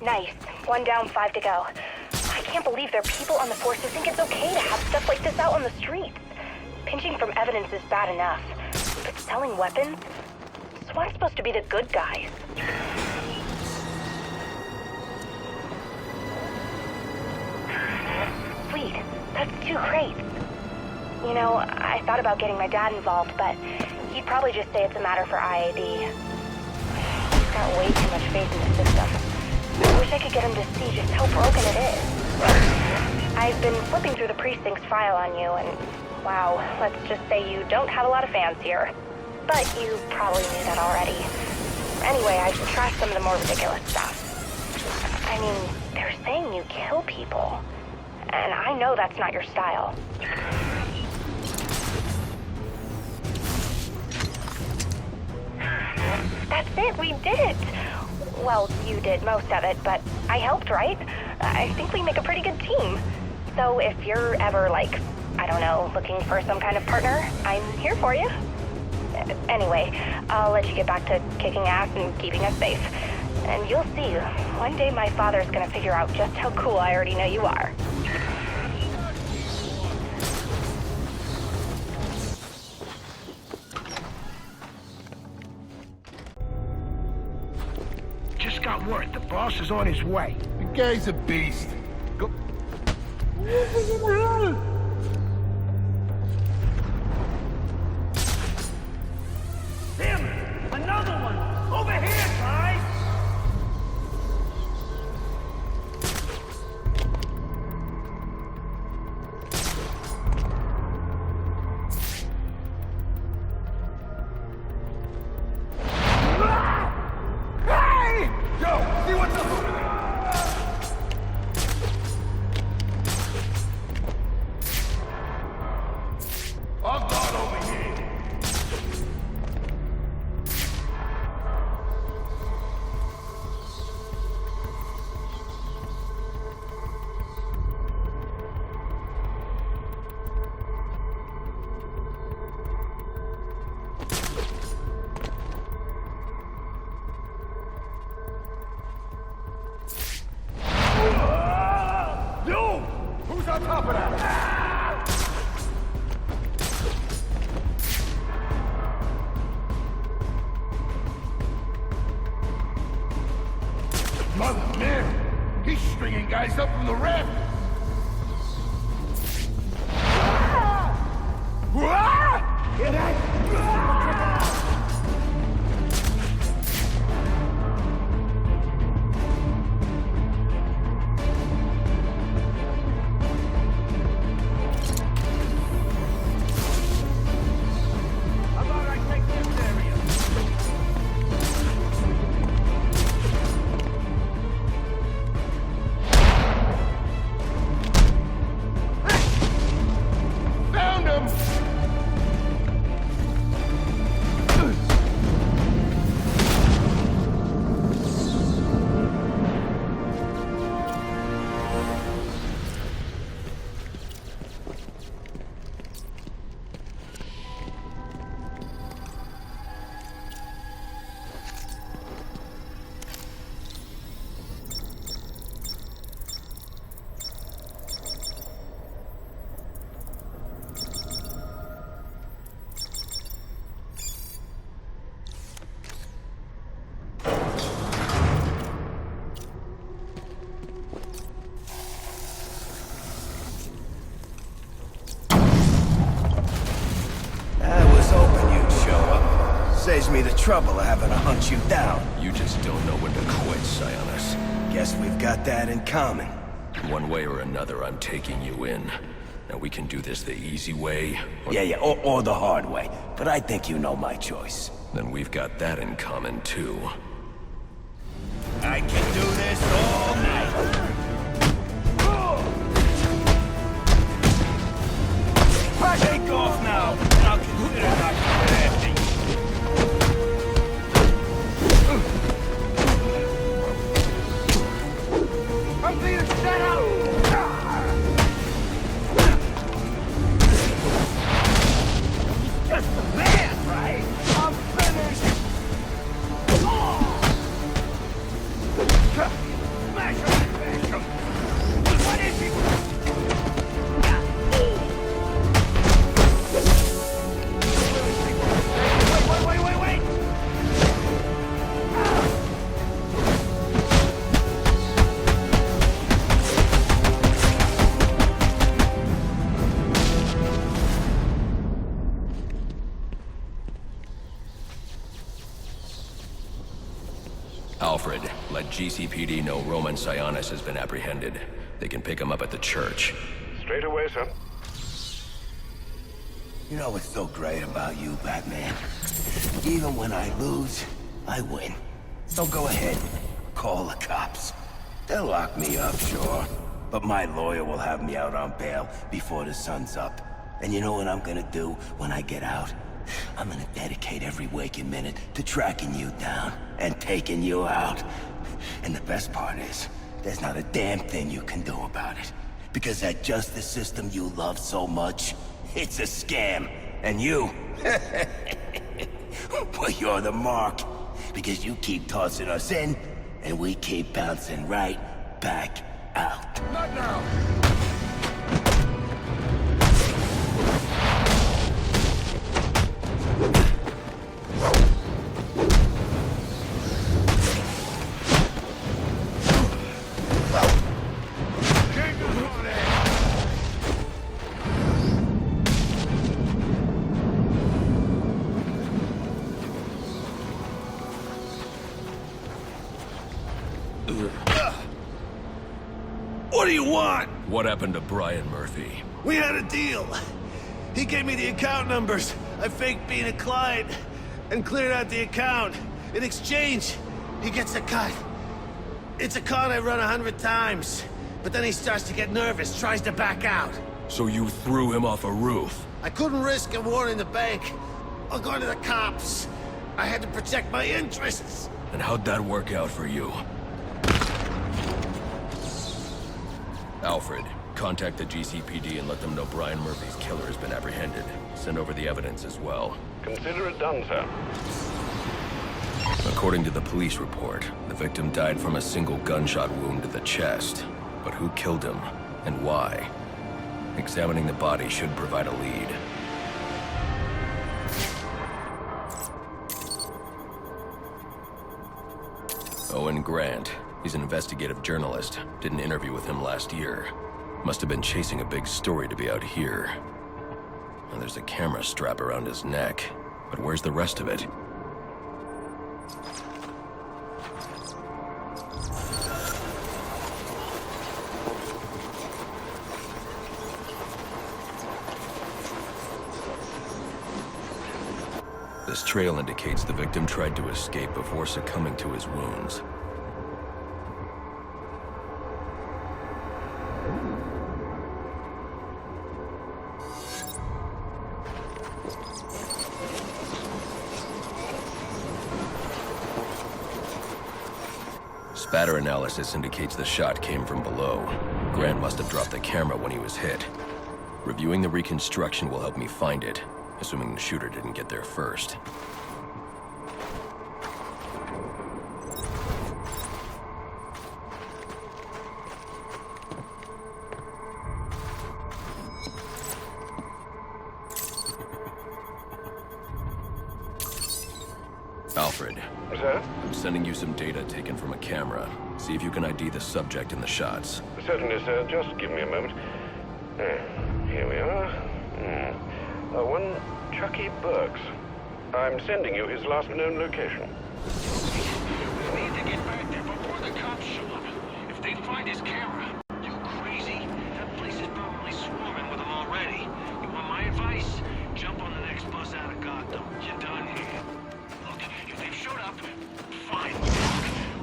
Nice. 1 down, 5 to go. I can't believe there are people on the force who think it's okay to have stuff like this out on the streets. Pinching from evidence is bad enough. But selling weapons? SWAT's supposed to be the good guys. Sweet. That's 2 crates. You know, I thought about getting my dad involved, but he'd probably just say it's a matter for IAD. He's got way too much faith in the system. I wish I could get him to see just how broken it is. I've been flipping through the precinct's file on you, and wow, let's just say you don't have a lot of fans here. But you probably knew that already. Anyway, I've trashed some of the more ridiculous stuff. I mean, they're saying you kill people. And I know that's not your style. That's it, we did it! Well, you did most of it, but I helped, right? I think we make a pretty good team. So if you're ever, like, I don't know, looking for some kind of partner, I'm here for you. Anyway, I'll let you get back to kicking ass and keeping us safe. And you'll see, one day my father's gonna figure out just how cool I already know you are. Just got word, the boss is on his way. The guy's a beast. Go. Damn it! Another one! Over here, guys! Hey! Yo, see what's up over there? I'll guard over here. You! Who's on top of that? Mother man! He's stringing guys up from the raft! Hear that? How about I take this area? Found him! Saves me the trouble of having to hunt you down. You just don't know when to quit, Sionis. Guess we've got that in common. One way or another, I'm taking you in. Now we can do this the easy way, or the hard way. But I think you know my choice. then we've got that in common, too. I can do this all night. Take off now, and I'll consider not crafty. I'm being set out! He's just a man, right? I'm finished! What is it? Wait! Alfred, let GCPD know Roman Sionis has been apprehended. They can pick him up at the church. Straight away, sir. You know what's so great about you, Batman? Even when I lose, I win. So go ahead, call the cops. They'll lock me up, sure. But my lawyer will have me out on bail before the sun's up. And you know what I'm gonna do when I get out? I'm gonna dedicate every waking minute to tracking you down and taking you out. And the best part is, there's not a damn thing you can do about it. Because that justice system you love so much, it's a scam. And you, well, you're the mark. Because you keep tossing us in, and we keep bouncing right back out. Not now! What do you want? What happened to Brian Murphy? We had a deal. He gave me the account numbers. I faked being a client and cleared out the account. In exchange, he gets a cut. It's a con I run 100 times. But then he starts to get nervous, tries to back out. So you threw him off a roof? I couldn't risk a war in the bank or going to the cops. I had to protect my interests. And how'd that work out for you? Alfred, contact the GCPD and let them know Brian Murphy's killer has been apprehended. Send over the evidence as well. Consider it done, sir. According to the police report, the victim died from a single gunshot wound to the chest. But who killed him, and why? Examining the body should provide a lead. Owen Grant. He's an investigative journalist. Did an interview with him last year. Must have been chasing a big story to be out here. And there's a camera strap around his neck. But where's the rest of it? This trail indicates the victim tried to escape before succumbing to his wounds. Spatter analysis indicates the shot came from below. Grant must have dropped the camera when he was hit. Reviewing the reconstruction will help me find it, assuming the shooter didn't get there first. Alfred. Sir? I'm sending you some data taken from a camera. See if you can ID the subject in the shots. Certainly, sir. Just give me a moment. Here we are. One Chucky Burks. I'm sending you his last known location. We need to get back there before the cops show up. If they find his camera, you crazy? That place is probably swarming with them already. You want my advice? Jump on the next bus out of Gotham. You're done here. Look, if they've showed up, fine.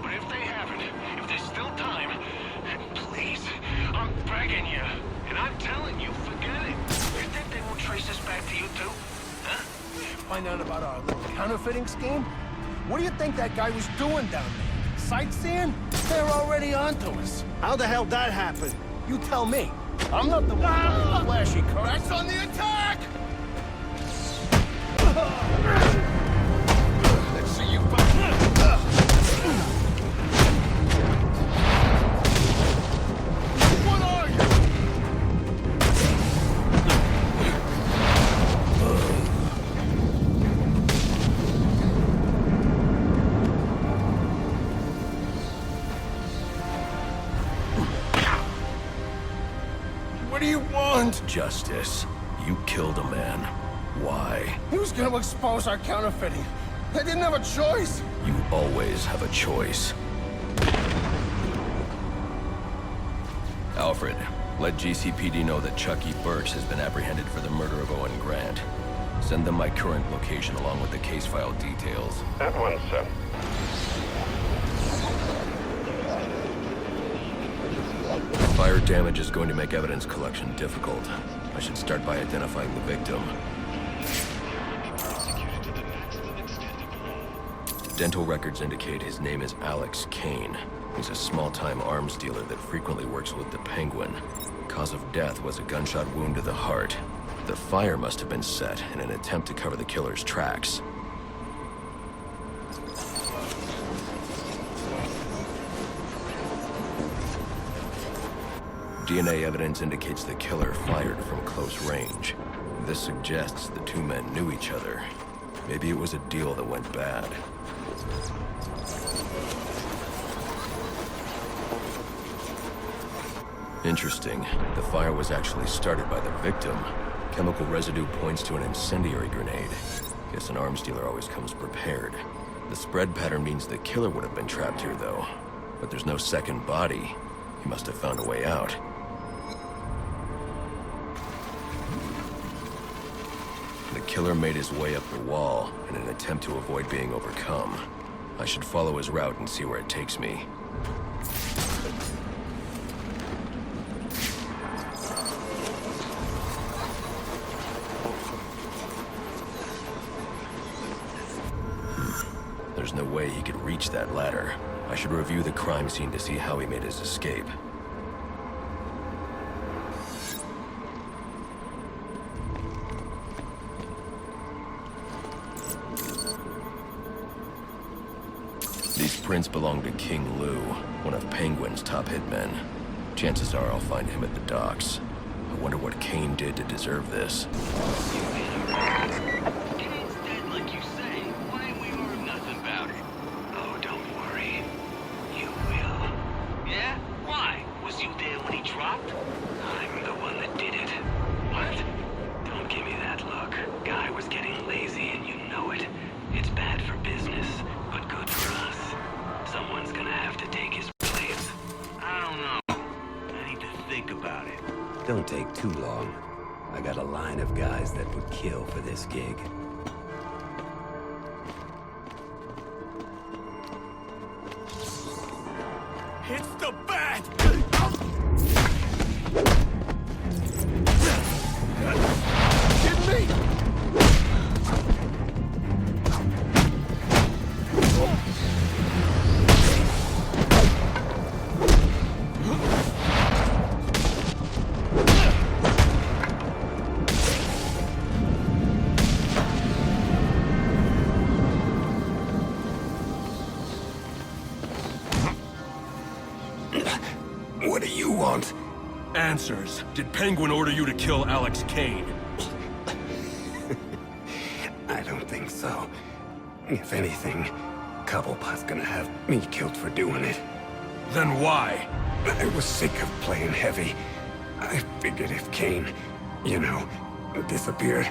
But if they haven't, if there's still time, please, I'm begging you. And I'm telling you, forget it. You think they won't trace us back to you too? Huh? Find out about our little counterfeiting scheme? What do you think that guy was doing down there? Sightseeing? They're already onto us. How the hell that happened? You tell me. I'm not the one with the flashy cars. That's on the attack! Let's see you fight. What do you want? Justice. You killed a man. Why? He was gonna expose our counterfeiting. I didn't have a choice. You always have a choice. Alfred, let GCPD know that Chucky Birch has been apprehended for the murder of Owen Grant. Send them my current location along with the case file details. At once, sir. Fire damage is going to make evidence collection difficult. I should start by identifying the victim. Dental records indicate his name is Alex Kane. He's a small-time arms dealer that frequently works with the Penguin. Cause of death was a gunshot wound to the heart. The fire must have been set in an attempt to cover the killer's tracks. DNA evidence indicates the killer fired from close range. This suggests the two men knew each other. Maybe it was a deal that went bad. Interesting. The fire was actually started by the victim. Chemical residue points to an incendiary grenade. Guess an arms dealer always comes prepared. The spread pattern means the killer would have been trapped here, though. But there's no second body. He must have found a way out. The killer made his way up the wall in an attempt to avoid being overcome. I should follow his route and see where it takes me. There's no way he could reach that ladder. I should review the crime scene to see how he made his escape. These prints belong to King Lou, one of Penguin's top hitmen. Chances are I'll find him at the docks. I wonder what Kane did to deserve this. Kane's dead like you say. Why ain't we heard nothing about it? Oh, don't worry. You will. Yeah? Why? Was you there when he dropped? I'm the one that did it. What? Don't give me that look. Guy was getting lazy and you know it. It's bad for business, but good for us. Someone's gonna have to take his place. I don't know. I need to think about it. Don't take too long. I got a line of guys that would kill for this gig. It's the bat! Kidding me? What do you want? Answers. Did Penguin order you to kill Alex Kane? I don't think so. If anything, Cobblepot's gonna have me killed for doing it. Then why? I was sick of playing heavy. I figured if Kane, disappeared,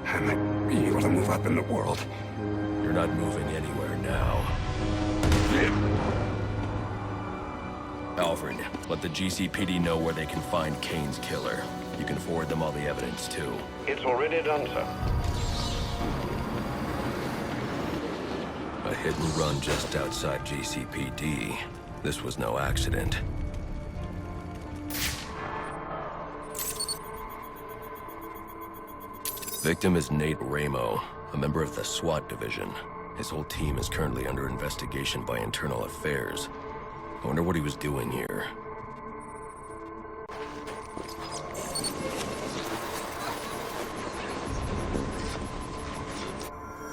I might be able to move up in the world. You're not moving anywhere now. Alfred, let the GCPD know where they can find Kane's killer. You can forward them all the evidence, too. It's already done, sir. A hit and run just outside GCPD. This was no accident. Victim is Nate Ramo, a member of the SWAT division. His whole team is currently under investigation by Internal Affairs. I wonder what he was doing here.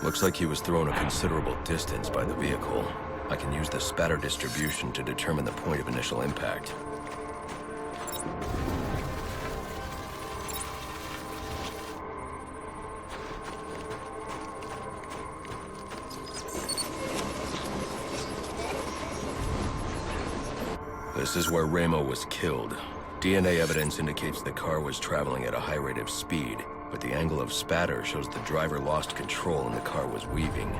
Looks like he was thrown a considerable distance by the vehicle. I can use the spatter distribution to determine the point of initial impact. This is where Ramo was killed. DNA evidence indicates the car was traveling at a high rate of speed, but the angle of spatter shows the driver lost control and the car was weaving.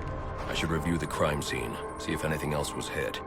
I should review the crime scene, see if anything else was hit.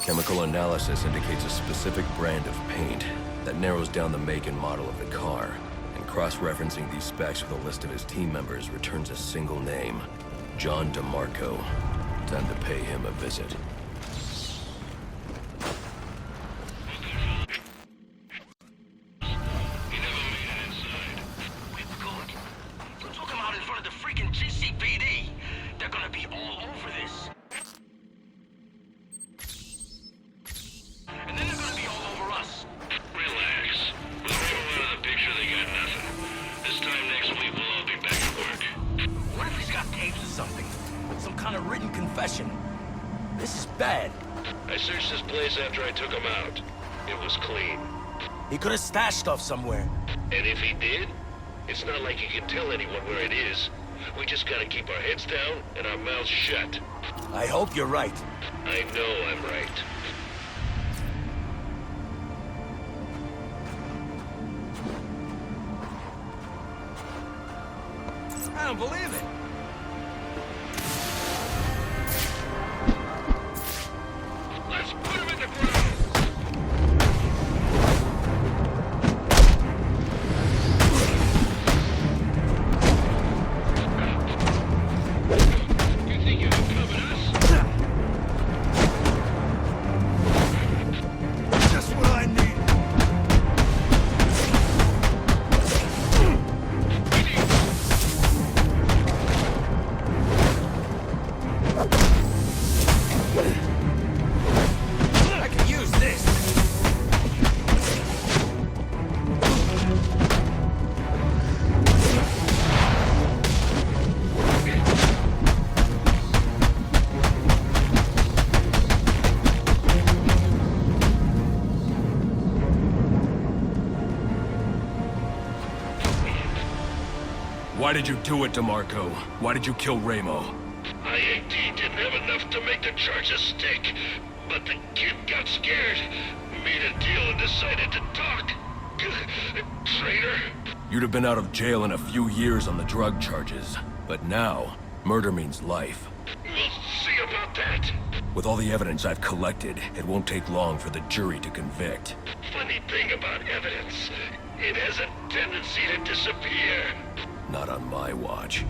Chemical analysis indicates a specific brand of paint that narrows down the make and model of the car, and cross-referencing these specs with a list of his team members returns a single name, John DeMarco. Time to pay him a visit. Some kind of written confession. This is bad. I searched this place after I took him out. It was clean. He could have stashed stuff somewhere. And if he did, it's not like he can tell anyone where it is. We just gotta keep our heads down and our mouths shut. I hope you're right. I know I'm right. I don't believe it. Let's put him in the ground! You think you can cover us? Just what I need. I can use this. Why did you do it, DeMarco? Why did you kill Ramo? IAD didn't have enough to make the charges stick, but the kid got scared, made a deal and decided to talk. Traitor. You'd have been out of jail in a few years on the drug charges. But now, murder means life. We'll see about that. With all the evidence I've collected, it won't take long for the jury to convict. Funny thing about evidence, it has a tendency to disappear. Not on my watch.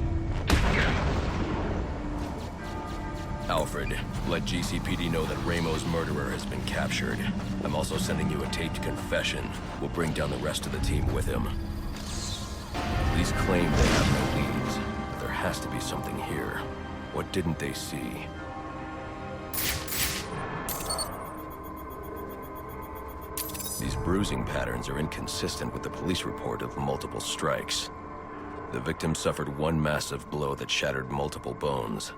Alfred, let GCPD know that Ramo's murderer has been captured. I'm also sending you a taped confession. We'll bring down the rest of the team with him. Police claim they have no leads, but there has to be something here. What didn't they see? These bruising patterns are inconsistent with the police report of multiple strikes. The victim suffered one massive blow that shattered multiple bones.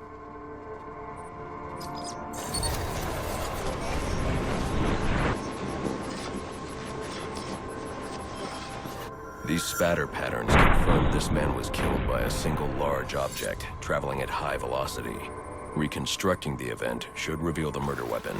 These spatter patterns confirm this man was killed by a single large object, traveling at high velocity. Reconstructing the event should reveal the murder weapon.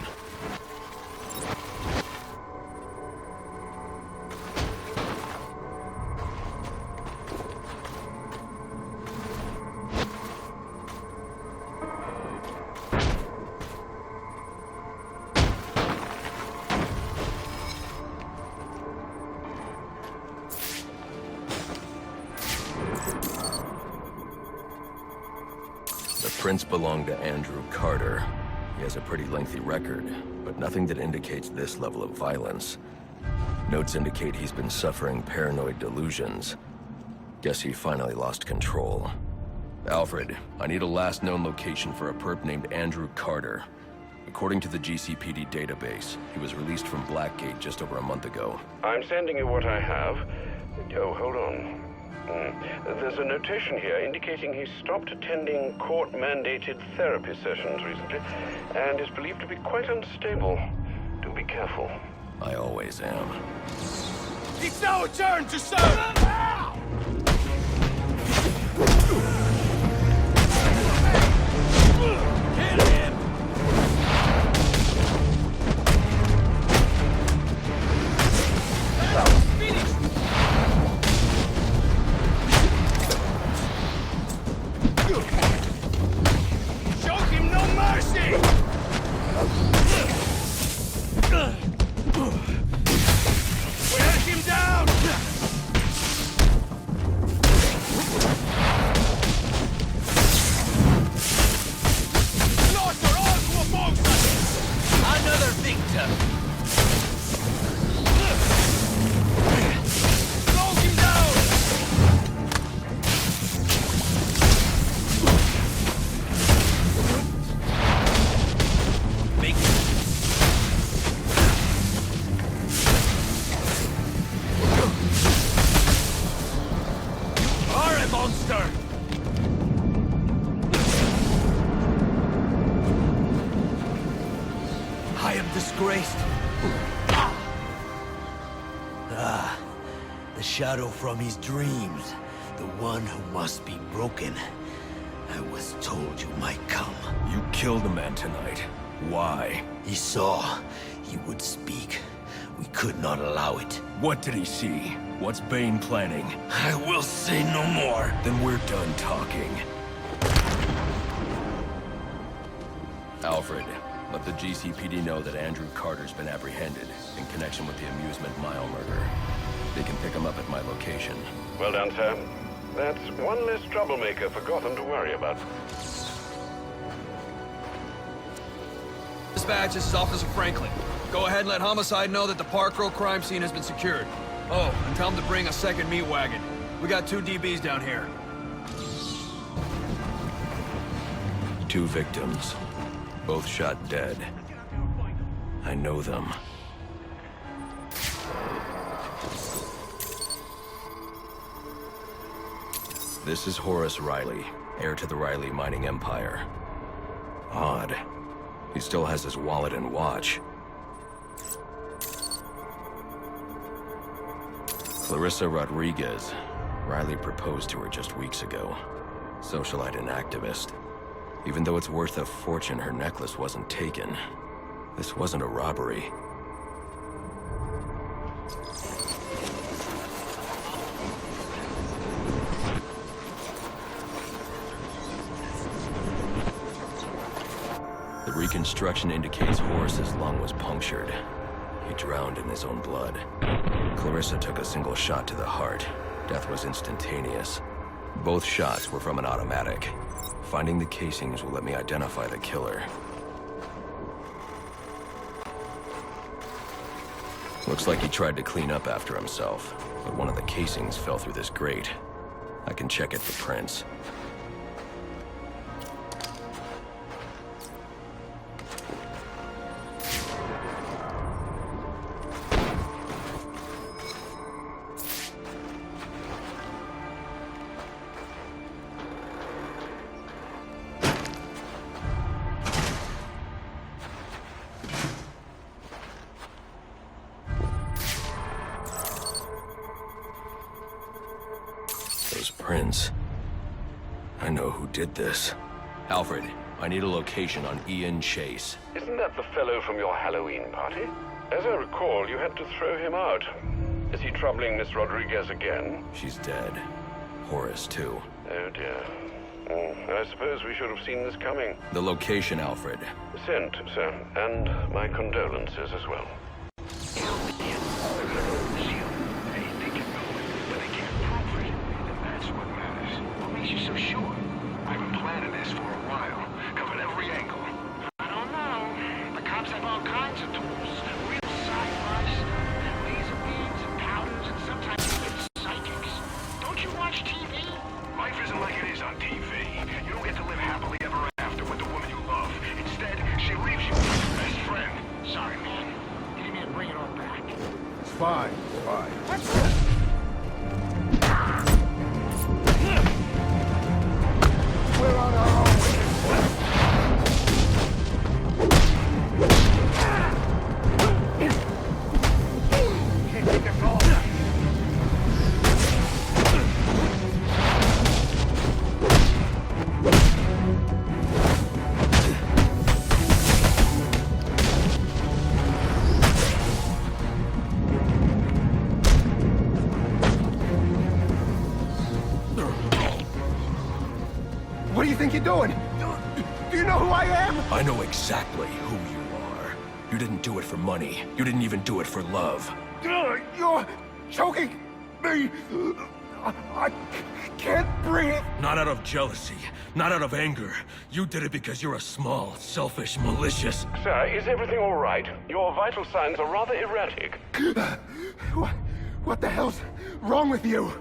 The prints belong to Andrew Carter. He has a pretty lengthy record, but nothing that indicates this level of violence. Notes indicate he's been suffering paranoid delusions. Guess he finally lost control. Alfred, I need a last known location for a perp named Andrew Carter. According to the GCPD database, he was released from Blackgate just over a month ago. I'm sending you what I have. Oh, hold on. There's a notation here indicating he stopped attending court-mandated therapy sessions recently and is believed to be quite unstable. Do be careful. I always am. It's our turn to serve! Kill him! Show him no mercy! Wear him down! Slaughter all who oppose us! Another victim! Slow him down! Make are a monster! I am disgraced. The shadow from his dreams. The one who must be broken. I was told you might come. You killed a man tonight. Why? He saw. He would speak. We could not allow it. What did he see? What's Bane planning? I will say no more. Then we're done talking. Alfred, let the GCPD know that Andrew Carter's been apprehended in connection with the Amusement Mile murder. They can pick him up at my location. Well done, sir. That's one less troublemaker for Gotham to worry about. Dispatch, this is Officer Franklin. Go ahead and let Homicide know that the Park Row crime scene has been secured. Oh, and tell them to bring a second meat wagon. We got 2 DBs down here. 2 victims. Both shot dead. I know them. This is Horace Riley, heir to the Riley mining empire. Odd. He still has his wallet and watch. Clarissa Rodriguez. Riley proposed to her just weeks ago. Socialite and activist. Even though it's worth a fortune, her necklace wasn't taken. This wasn't a robbery. The reconstruction indicates Horace's lung was punctured. He drowned in his own blood. Clarissa took a single shot to the heart. Death was instantaneous. Both shots were from an automatic. Finding the casings will let me identify the killer. Looks like he tried to clean up after himself, but one of the casings fell through this grate. I can check it for prints. Those prints. I know who did this. Alfred, I need a location on Ian Chase. Isn't that the fellow from your Halloween party? As I recall, you had to throw him out. Is he troubling Miss Rodriguez again? She's dead. Horace, too. Oh dear. I suppose we should have seen this coming. The location, Alfred. Sent, sir. And my condolences as well. You so sure? I've been planning this for a while, covered every angle. I don't know. The cops have all kinds of tools. Real sci-fi stuff, laser beams and powders, and sometimes even psychics. Don't you watch TV? Life isn't like it is on TV. You don't get to live happily ever after with the woman you love. Instead, she leaves you with your best friend. Sorry, man. You didn't mean to bring it all back. It's fine, it's fine. think you're doing? Do you know who I am? I know exactly who you are. You didn't do it for money. You didn't even do it for love. You're choking me. I can't breathe. Not out of jealousy, not out of anger. You did it because you're a small, selfish, malicious... Sir, is everything all right? Your vital signs are rather erratic. What the hell's wrong with you?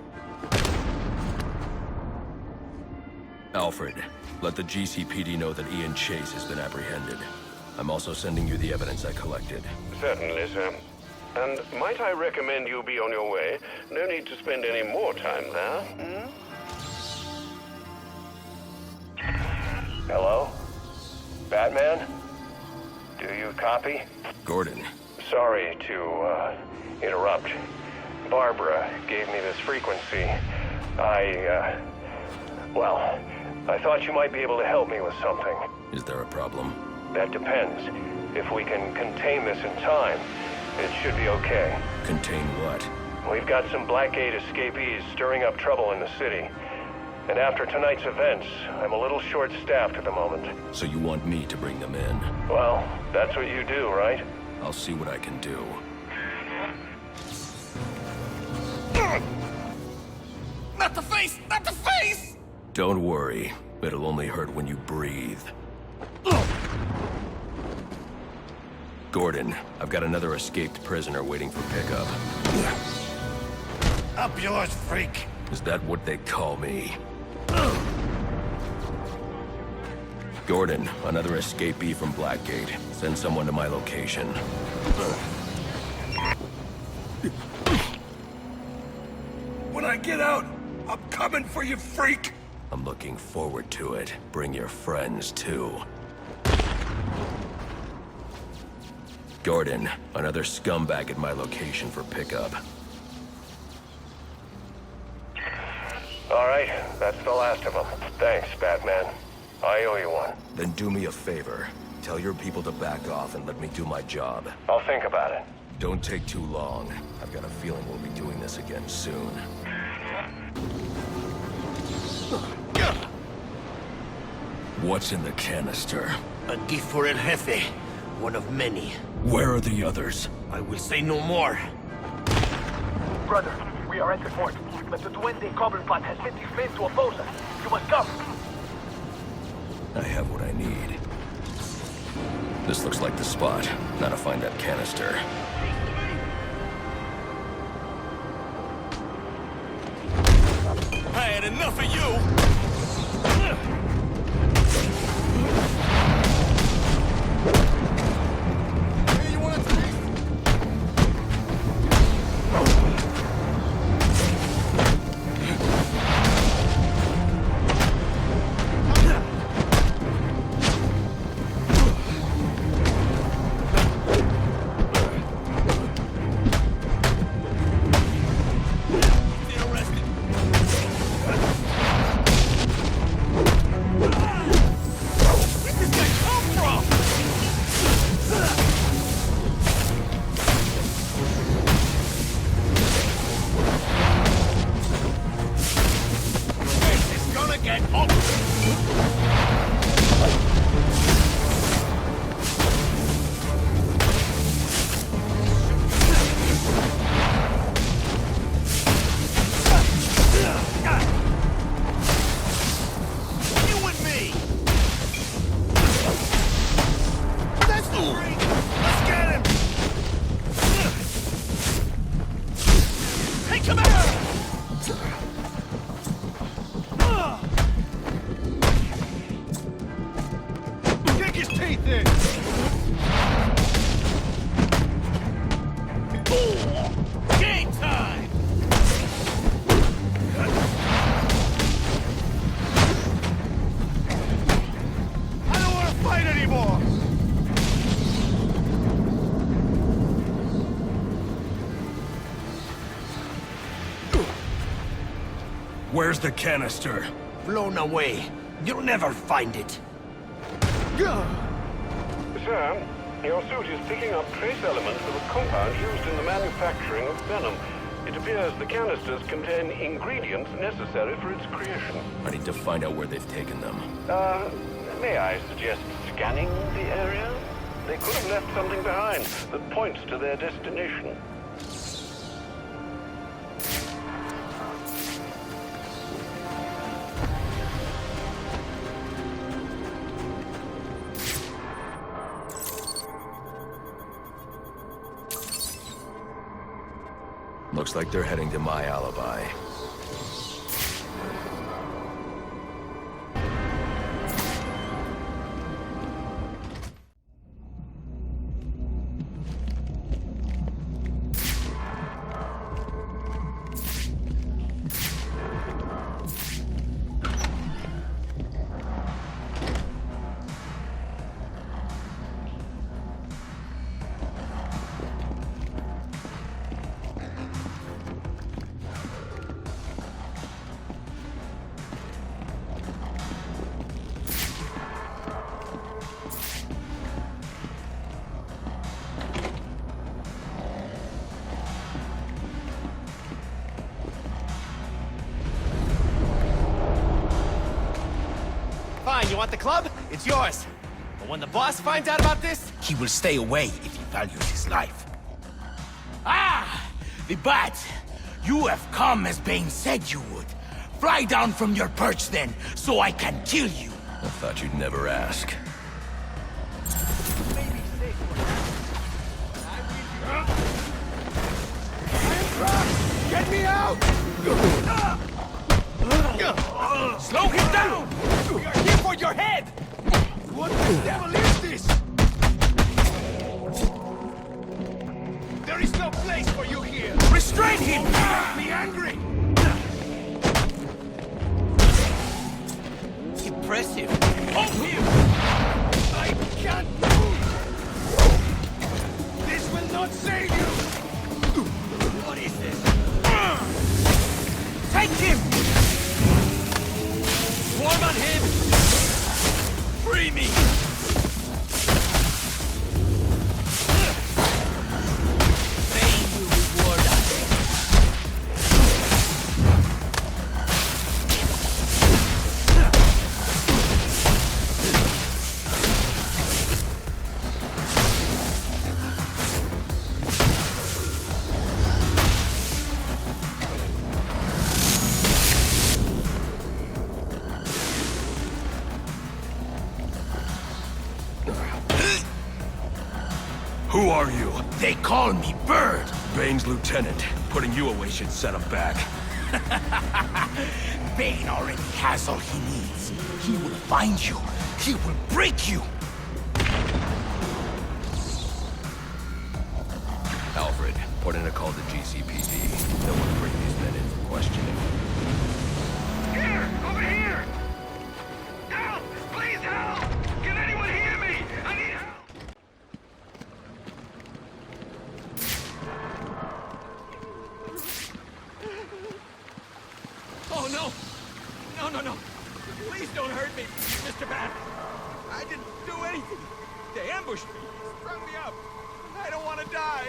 Alfred, let the GCPD know that Ian Chase has been apprehended. I'm also sending you the evidence I collected. Certainly, sir. And might I recommend you be on your way? No need to spend any more time there. Hello? Batman? Do you copy? Gordon. Sorry to, interrupt. Barbara gave me this frequency. Well, I thought you might be able to help me with something. Is there a problem? That depends. If we can contain this in time, it should be okay. Contain what? We've got some Blackgate escapees stirring up trouble in the city. And after tonight's events, I'm a little short-staffed at the moment. So you want me to bring them in? Well, that's what you do, right? I'll see what I can do. Not the face! Not the face! Don't worry. It'll only hurt when you breathe. Gordon, I've got another escaped prisoner waiting for pickup. Up yours, freak! Is that what they call me? Gordon, another escapee from Blackgate. Send someone to my location. When I get out, I'm coming for you, freak! I'm looking forward to it. Bring your friends, too. Gordon, another scumbag at my location for pickup. All right, that's the last of them. Thanks, Batman. I owe you one. Then do me a favor. Tell your people to back off and let me do my job. I'll think about it. Don't take too long. I've got a feeling we'll be doing this again soon. What's in the canister? A gift for El Jefe. One of many. Where are the others? I will say no more. Brother, we are at the fort, but the Duende Cobblepot has sent his men to oppose us. You must come. I have what I need. This looks like the spot. Now to find that canister. I had enough of you! Where's the canister? Blown away. You'll never find it. Sir, your suit is picking up trace elements of a compound used in the manufacturing of venom. It appears the canisters contain ingredients necessary for its creation. I need to find out where they've taken them. May I suggest scanning the area? They could have left something behind that points to their destination. Looks like they're heading to my alibi. Fine, you want the club? It's yours. But when the boss finds out about this, he will stay away if he values his life. Ah! The bat! You have come as Bane said you would. Fly down from your perch then, so I can kill you. I thought you'd never ask. Get me out! Slow him down! We are here for your head! What the devil is this? There is no place for you here! Restrain him! Make me angry! Impressive! Hold him! I can't move! This will not save you! What is this? Take him! Swarm on him! Free me! Fame will reward us. Who are you? They call me Bird. Bane's lieutenant. Putting you away should set him back. Bane already has all he needs. He will find you. He will break you. Alfred, put in a call to GCPD. They'll want to bring these men in for questioning. Here! Over here! Help! Please help! Can anyone hear me? I need help! Oh, no! No, no, no! Please don't hurt me, Mr. Bat! I didn't do anything! They ambushed me, strung me up! I don't want to die!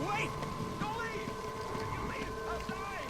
Wait! Don't leave! If you leave, I'll die!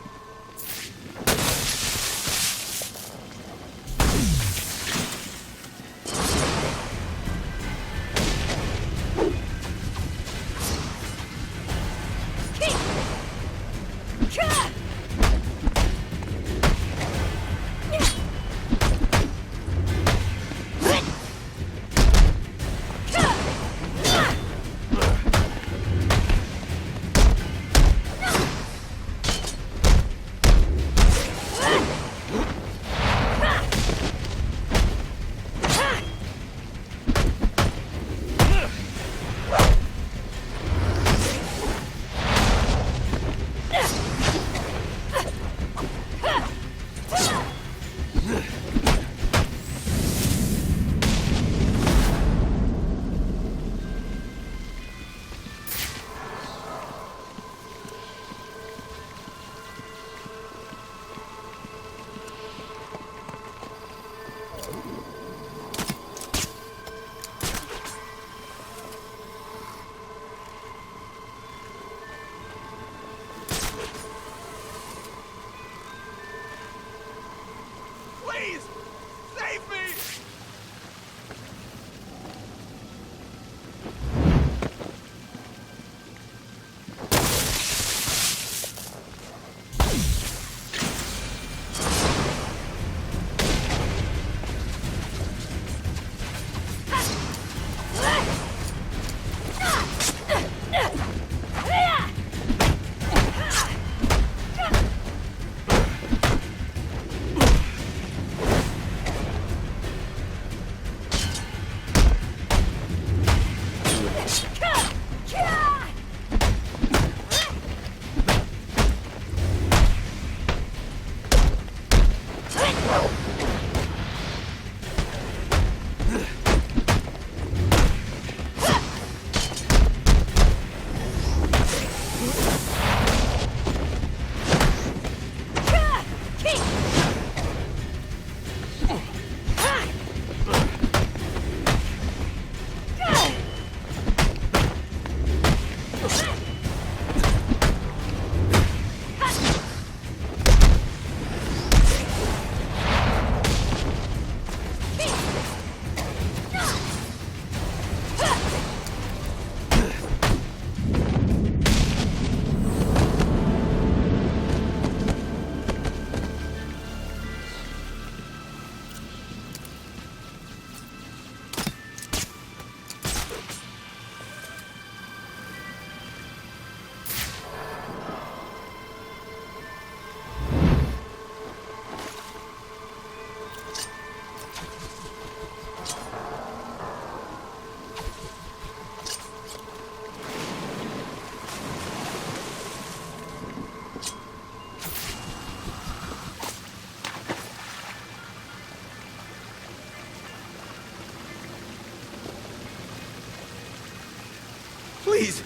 Please,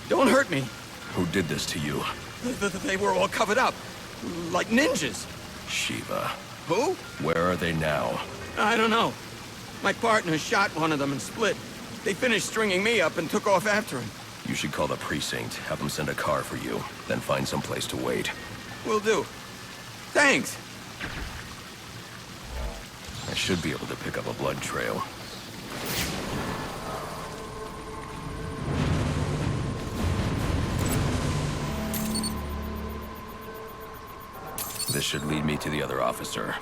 don't hurt me. Who did this to you? They were all covered up, like ninjas. Shiva. Who? Where are they now? I don't know. My partner shot one of them and split. They finished stringing me up and took off after him. You should call the precinct, have them send a car for you, then find some place to wait. Will do. Thanks. I should be able to pick up a blood trail. This should lead me to the other officer.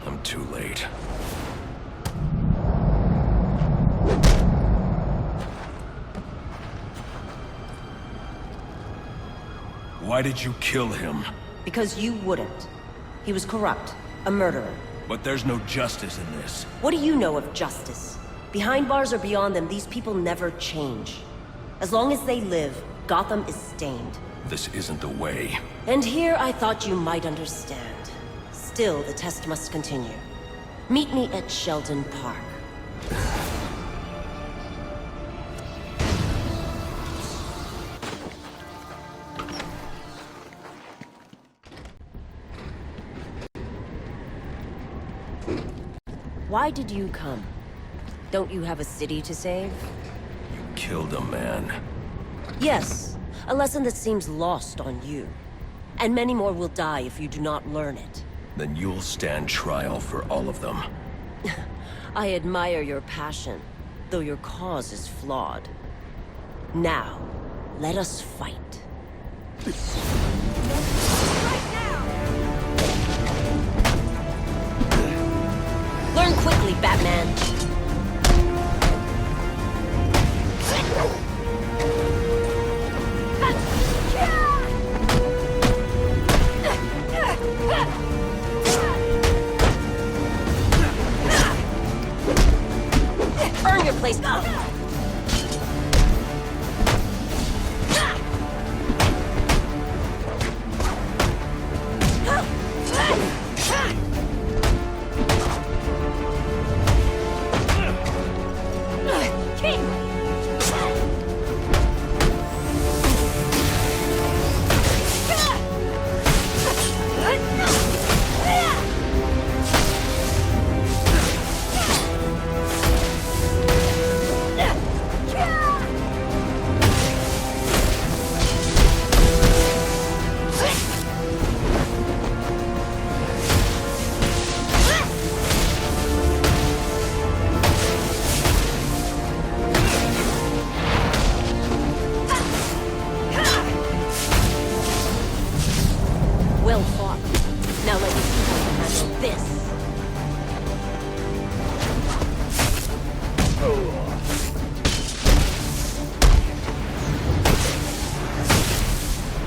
I'm too late. Why did you kill him? Because you wouldn't. He was corrupt, a murderer. But there's no justice in this. What do you know of justice? Behind bars or beyond them, these people never change. As long as they live, Gotham is stained. This isn't the way. And here I thought you might understand. Still, the test must continue. Meet me at Sheldon Park. Why did you come? Don't you have a city to save? You killed a man. Yes, a lesson that seems lost on you. And many more will die if you do not learn it. Then you'll stand trial for all of them. I admire your passion, though your cause is flawed. Now, let us fight. Learn quickly, Batman. Earn your place.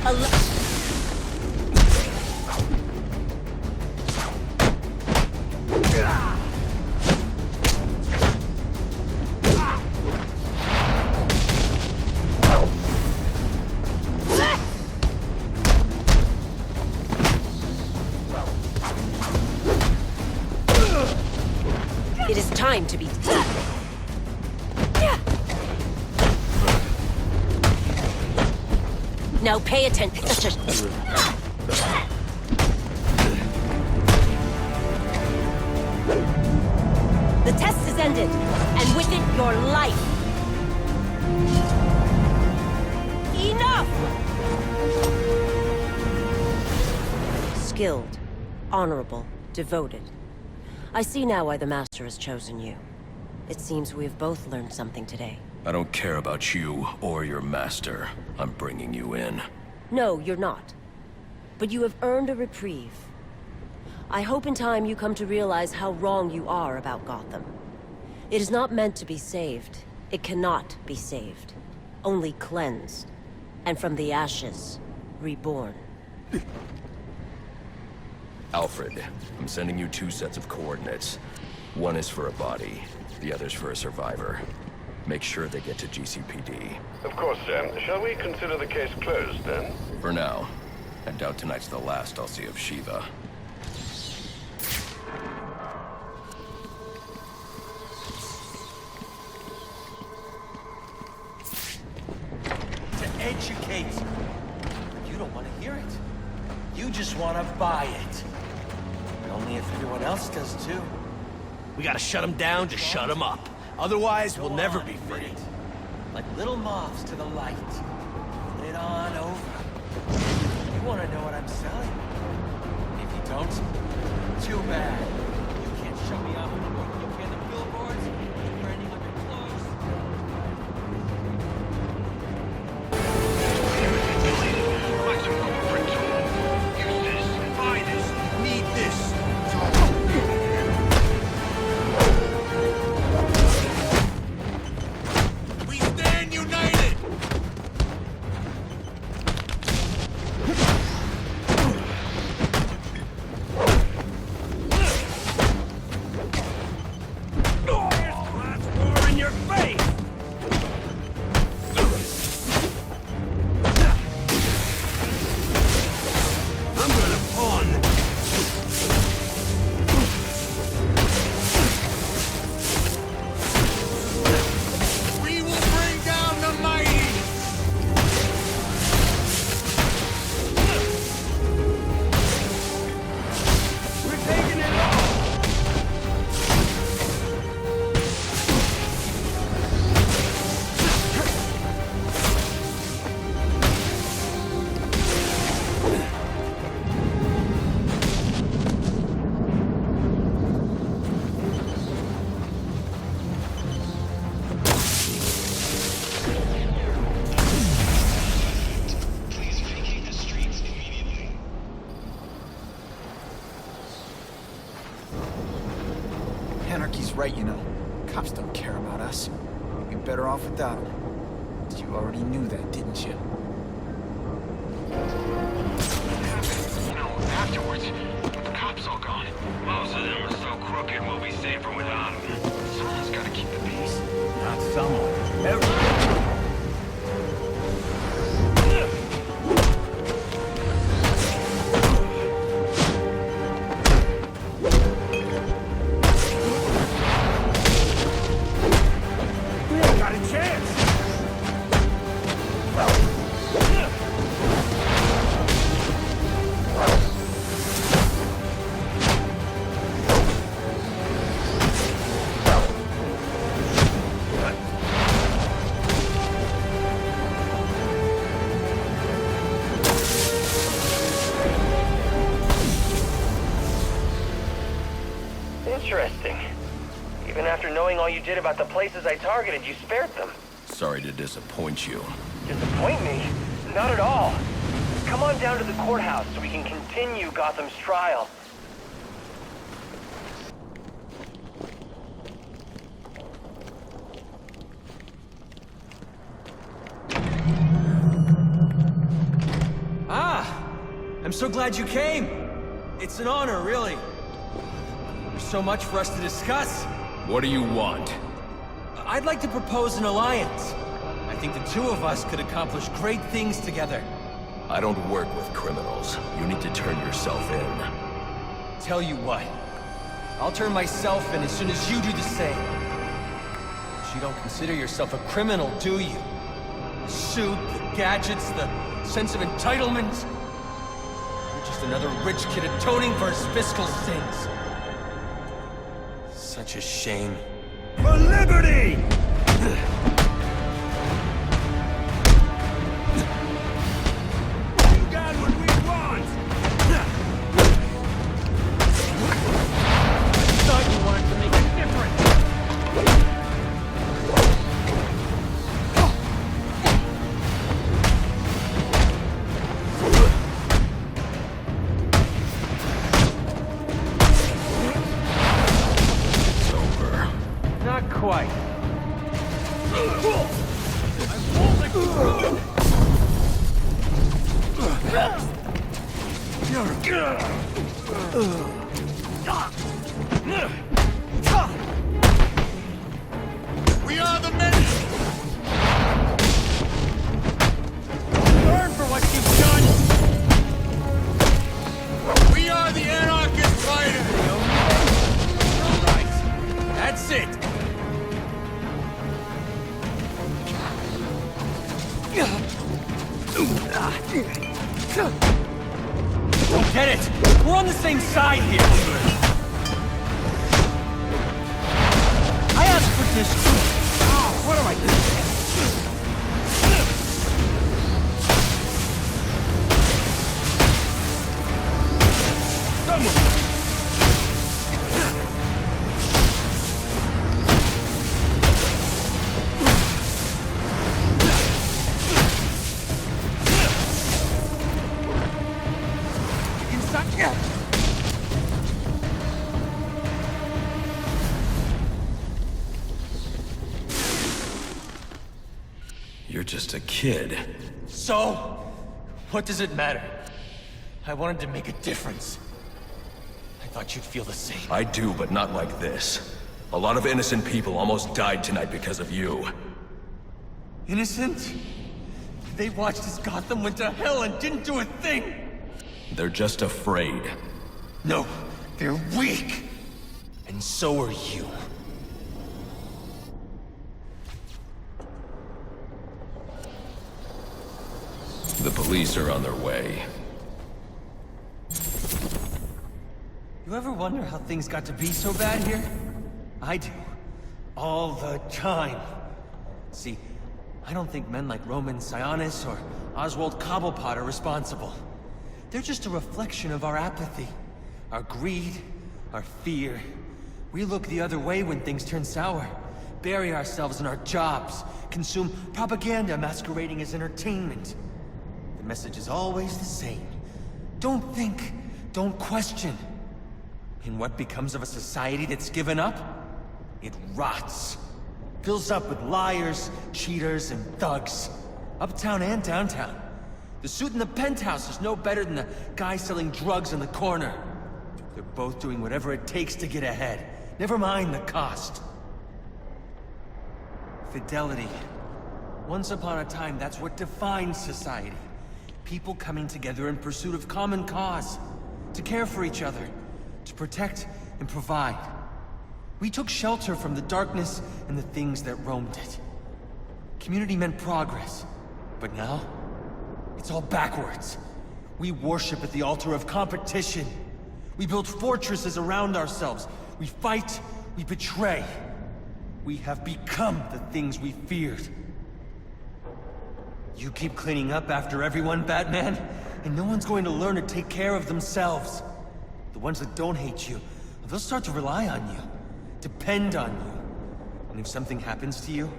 It is time to be... Now pay attention. The test is ended, and with it, your life. Enough! Skilled, honorable, devoted. I see now why the Master has chosen you. It seems we have both learned something today. I don't care about you or your master. I'm bringing you in. No, you're not. But you have earned a reprieve. I hope in time you come to realize how wrong you are about Gotham. It is not meant to be saved. It cannot be saved. Only cleansed. And from the ashes, reborn. Alfred, I'm sending you 2 sets of coordinates. One is for a body, the other's for a survivor. Make sure they get to GCPD. Of course, Sam. Shall we consider the case closed, then? For now. I doubt tonight's the last I'll see of Shiva. To educate. You don't want to hear it. You just want to buy it. But only if everyone else does, too. We gotta shut him down to shut him up. Otherwise, we'll never be free. Like little moths to the light. Put it on over. You want to know what I'm selling? If you don't, too bad. You can't show me off anymore. You can't the billboards. You're burning up your clothes. Find some corporate tool. Use this. Buy this. Need this. Anarchy's right, you know. Cops don't care about us. We'd be better off without them. You already knew that, didn't you? Afterwards, the cops all gone. Most of them are so crooked we'll be safer without them. Someone's gotta keep the peace. Not someone. Interesting. Even after knowing all you did about the places I targeted, you spared them. Sorry to disappoint you. Disappoint me? Not at all. Come on down to the courthouse so we can continue Gotham's trial. I'm so glad you came. It's an honor, really. There's so much for us to discuss. What do you want? I'd like to propose an alliance. I think the two of us could accomplish great things together. I don't work with criminals. You need to turn yourself in. Tell you what. I'll turn myself in as soon as you do the same. But you don't consider yourself a criminal, do you? The suit, the gadgets, the sense of entitlement. You're just another rich kid atoning for his fiscal sins. Such a shame. For liberty! You got what we want! Thought you wanted to make a difference. It's over. Not quite. We are the men! Burn for what you've done! We are the anarchist fighters! All right. That's it. Don't get it! We're on the same side here! I asked for this too! Oh, what am I doing? You're just a kid. So? What does it matter? I wanted to make a difference. I thought you'd feel the same. I do, but not like this. A lot of innocent people almost died tonight because of you. Innocent? They watched as Gotham went to hell and didn't do a thing! They're just afraid. No, they're weak! And so are you. The police are on their way. You ever wonder how things got to be so bad here? I do. All the time. See, I don't think men like Roman Sionis or Oswald Cobblepot are responsible. They're just a reflection of our apathy, our greed, our fear. We look the other way when things turn sour, bury ourselves in our jobs, consume propaganda masquerading as entertainment. The message is always the same. Don't think, don't question. And what becomes of a society that's given up? It rots. Fills up with liars, cheaters, and thugs. Uptown and downtown. The suit in the penthouse is no better than the guy selling drugs in the corner. They're both doing whatever it takes to get ahead. Never mind the cost. Fidelity. Once upon a time, that's what defined society. People coming together in pursuit of common cause. To care for each other. To protect and provide. We took shelter from the darkness and the things that roamed it. Community meant progress. But now, it's all backwards. We worship at the altar of competition. We build fortresses around ourselves. We fight, we betray. We have become the things we feared. You keep cleaning up after everyone, Batman, and no one's going to learn to take care of themselves. The ones that don't hate you, they'll start to rely on you. Depend on you. And if something happens to you,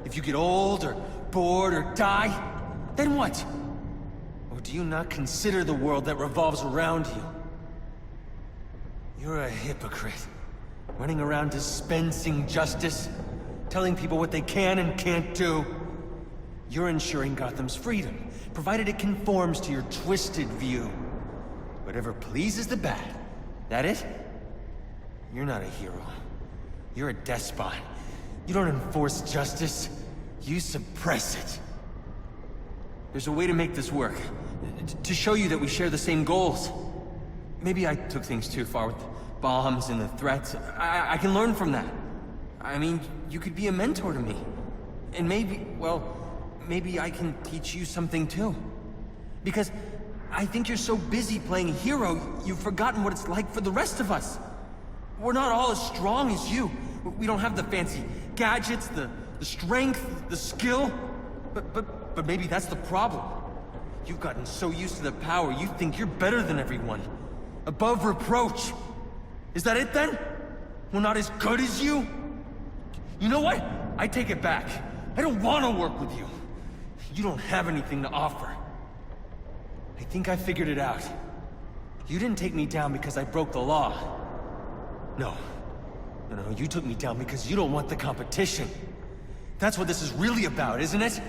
if you get old or bored or die, then what? Or do you not consider the world that revolves around you? You're a hypocrite. Running around dispensing justice, telling people what they can and can't do. You're ensuring Gotham's freedom, provided it conforms to your twisted view. whatever pleases the bad. That it? You're not a hero. You're a despot. You don't enforce justice. You suppress it. There's a way to make this work. To show you that we share the same goals. Maybe I took things too far with the bombs and the threats. I can learn from that. I mean, you could be a mentor to me. And maybe, well, maybe I can teach you something too. Because I think you're so busy playing hero, you've forgotten what it's like for the rest of us. We're not all as strong as you. We don't have the fancy gadgets, the strength, the skill. But maybe that's the problem. You've gotten so used to the power, you think you're better than everyone. Above reproach. Is that it then? We're not as good as you? You know what? I take it back. I don't want to work with you. You don't have anything to offer. I think I figured it out. You didn't take me down because I broke the law. No, you took me down because you don't want the competition. That's what this is really about, isn't it?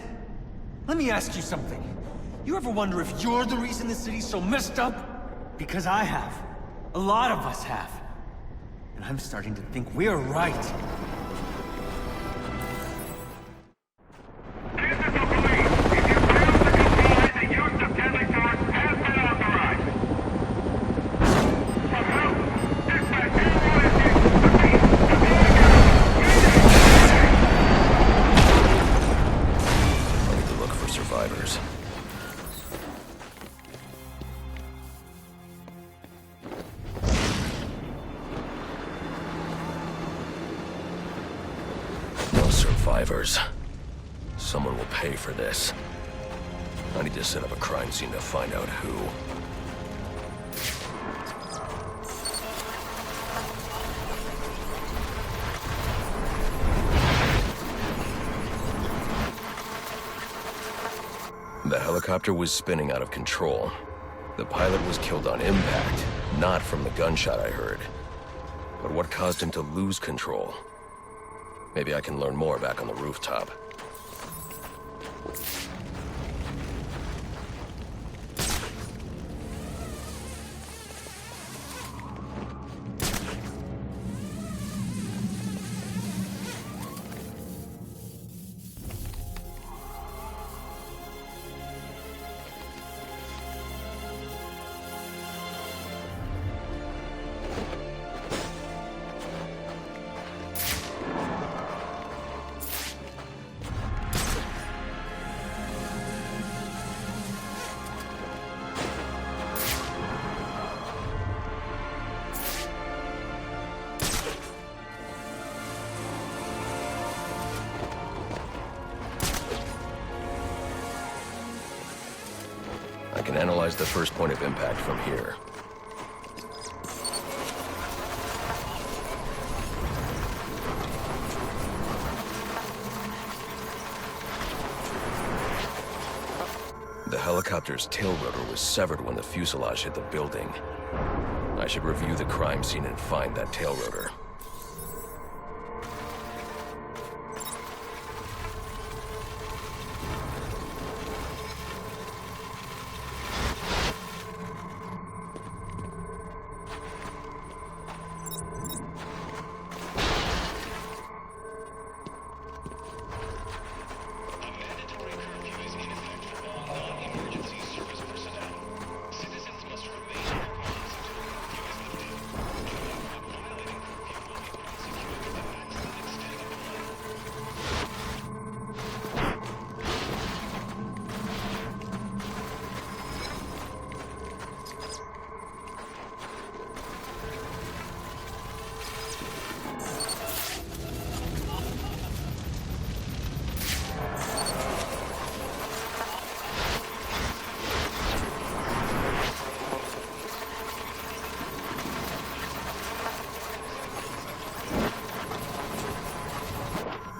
Let me ask you something. You ever wonder if you're the reason the city's so messed up? Because I have. A lot of us have. And I'm starting to think we're right. Survivors. Someone will pay for this. I need to set up a crime scene to find out who. The helicopter was spinning out of control. The pilot was killed on impact, not from the gunshot I heard. But what caused him to lose control? Maybe I can learn more back on the rooftop. I can analyze the first point of impact from here. The helicopter's tail rotor was severed when the fuselage hit the building. I should review the crime scene and find that tail rotor.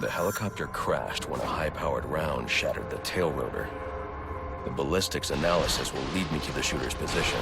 The helicopter crashed when a high-powered round shattered the tail rotor. The ballistics analysis will lead me to the shooter's position.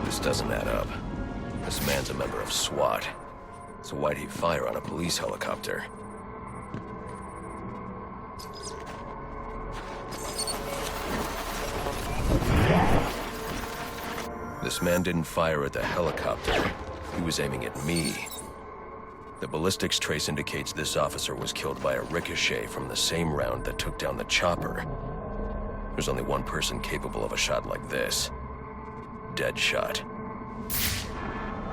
This doesn't add up. This man's a member of SWAT. So why'd he fire on a police helicopter? This man didn't fire at the helicopter. He was aiming at me. The ballistics trace indicates this officer was killed by a ricochet from the same round that took down the chopper. There's only one person capable of a shot like this. Deadshot.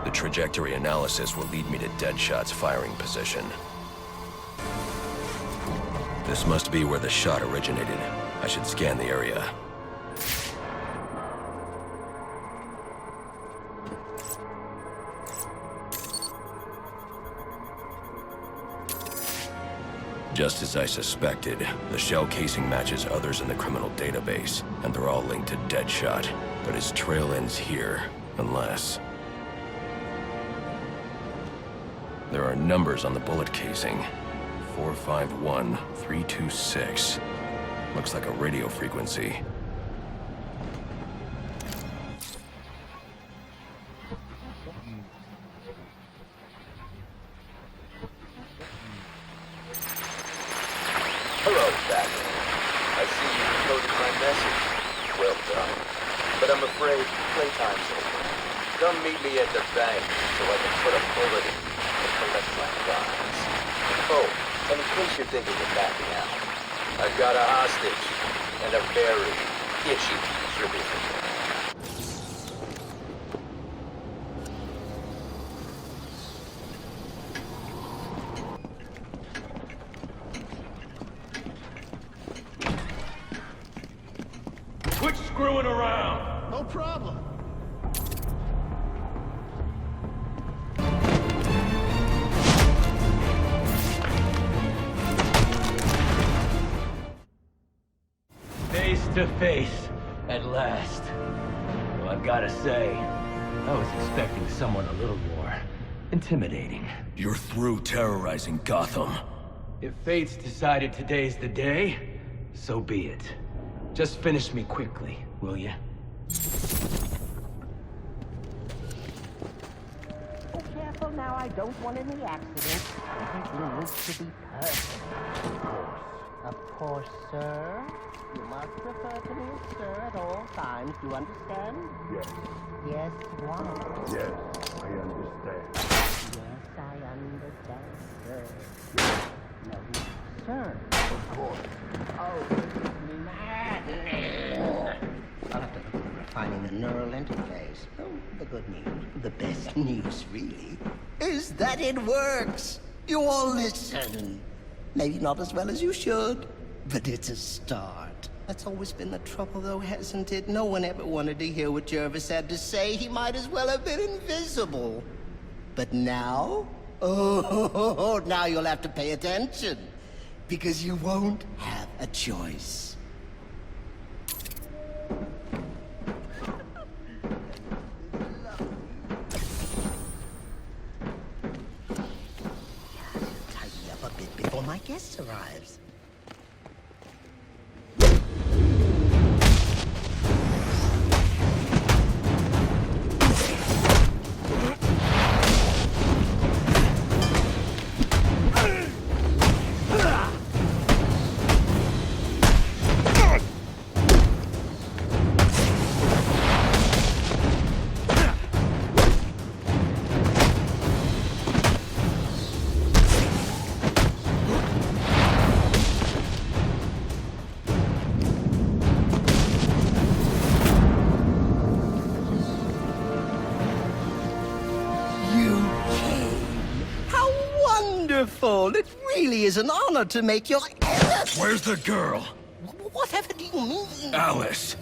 The trajectory analysis will lead me to Deadshot's firing position. This must be where the shot originated. I should scan the area. Just as I suspected, the shell casing matches others in the criminal database, and they're all linked to Deadshot. But his trail ends here, unless... There are numbers on the bullet casing. 451326. Looks like a radio frequency. Hello, Batman. I see you decoded my message. Well done. But I'm afraid playtime's over. Come meet me at the bank so I can put a bullet in you and collect my prize. Oh, and in case you're thinking of backing out, I've got a hostage and a very itchy certificate. Quit screwing around! No problem. Face to face, at last. Well, I've gotta say, I was expecting someone a little more intimidating. You're through terrorizing Gotham. If fate's decided today's the day, so be it. Just finish me quickly, will you? Oh, careful now, I don't want any accidents. Everything needs to be perfect. Of course, sir. You must refer to me as sir at all times, you understand? Yes. Yes, what? Yes, I understand. Yes, I understand, sir. No, sir. Of course. Oh, this is madness. I'll have to look at refining the neural interface. Oh, the good news, the best news, really, is that it works. You all listen. Maybe not as well as you should, but it's a start. That's always been the trouble, though, hasn't it? No one ever wanted to hear what Jervis had to say. He might as well have been invisible. But now? Oh, now you'll have to pay attention. Because you won't have a choice. Tidy up a bit before my guest arrives. It really is an honor to make your... Where's the girl? Whatever do you mean? Alice.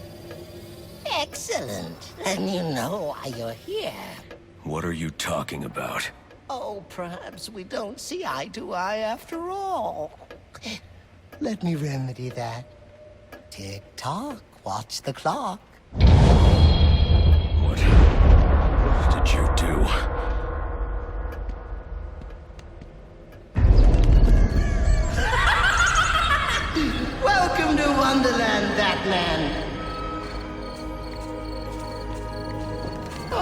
Excellent. And you know why you're here. What are you talking about? Oh, perhaps we don't see eye to eye after all. Let me remedy that. Tick-tock. Watch the clock. What did you do? Welcome to Wonderland, Batman.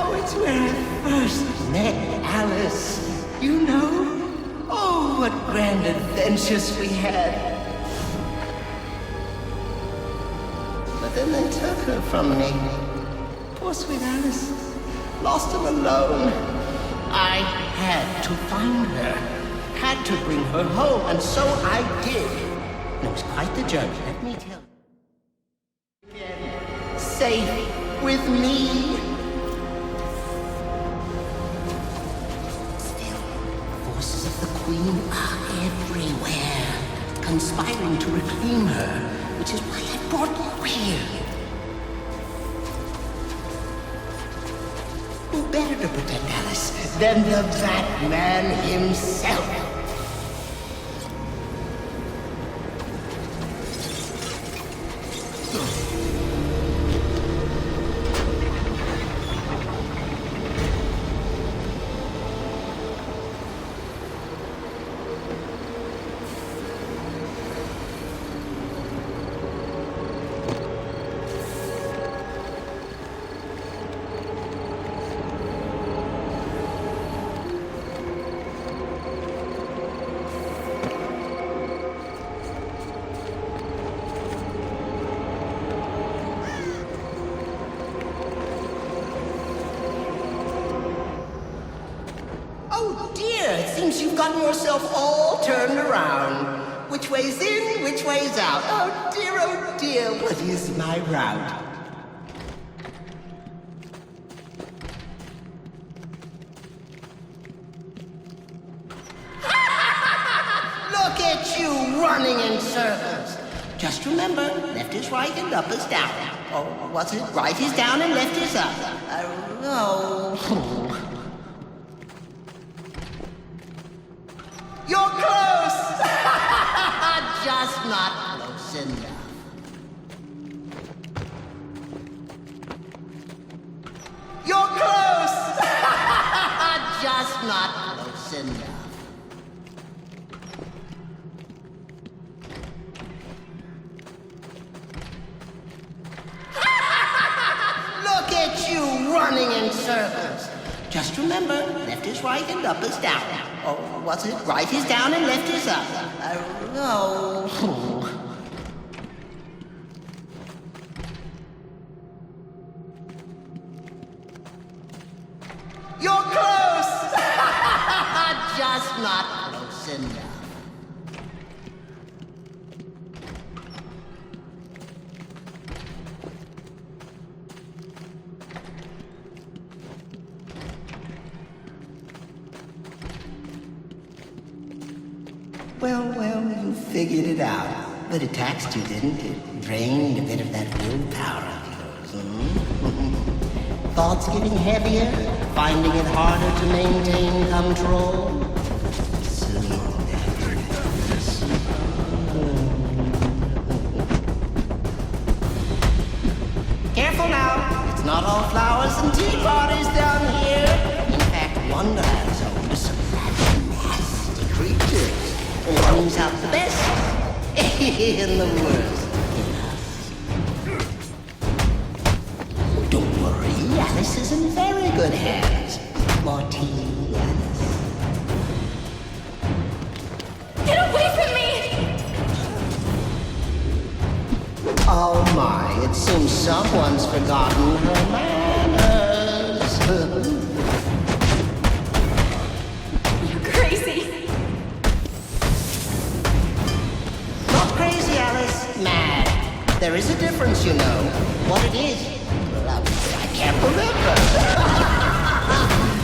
Oh, it's where I first met Alice. You know? Oh, what grand adventures we had. But then they took her from me. Poor sweet Alice. Lost and alone. I had to find her. Had to bring her home, and so I did. And it was quite the journey, let me tell you. Safe with me. Still, forces of the Queen are everywhere, conspiring to reclaim her, which is why I brought you here. Who better to protect Alice than the Batman himself? It seems you've gotten yourself all turned around. Which way's in, which way's out? Oh dear, what is my route? Look at you running in circles. Just remember, left is right and up is down. Or was it right is down and left is up? Oh. You're close! Just not close enough. You're close! Just not close enough. Look at you running in circles. Just remember, left is right and up is down. Or was it right is down and left is up? Oh. You're close! Just not close enough. Well, you figured it out. But it taxed you, didn't it? Drained a bit of that willpower of yours, Thoughts getting heavier? Finding it harder to maintain control? Careful now. It's not all flowers and tea parties down here. In fact, Wonderland's home to some nasty creatures. And brings out the best and the worst in us. Don't worry, Alice is in very good hands. More tea, Alice. Get away from me! Oh my, it seems someone's forgotten her manners. You're crazy. Crazy, Alice. Mad. There is a difference, you know. What it is, well, I can't remember.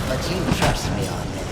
But you trust me on this.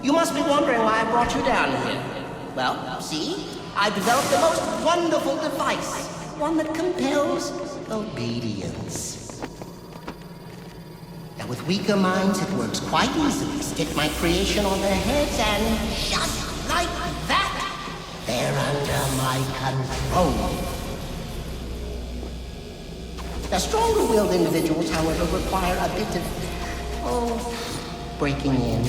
You must be wondering why I brought you down here. Well, see? I developed the most wonderful device. One that compels obedience. Now, with weaker minds, it works quite easily. Stick my creation on their heads and just like that, they're under my control. Now, stronger-willed individuals, however, require a bit of, breaking in.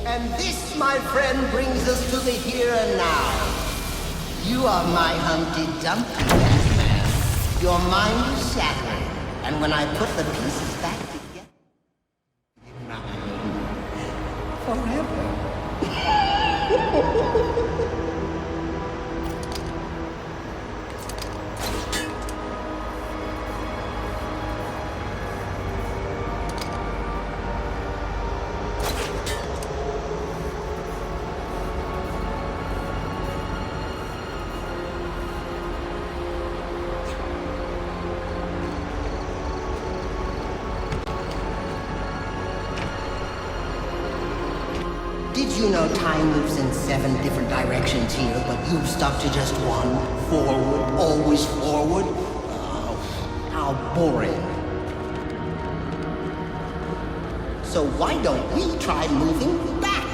And this, my friend, brings us to the here and now. You are my Humpty Dumpty, Batman. Your mind is shattered, and when I put the pieces back together, you're mine forever. Did you know time moves in 7 different directions here, but you've stuck to just one? Forward, always forward? Oh, how boring. So why don't we try moving back?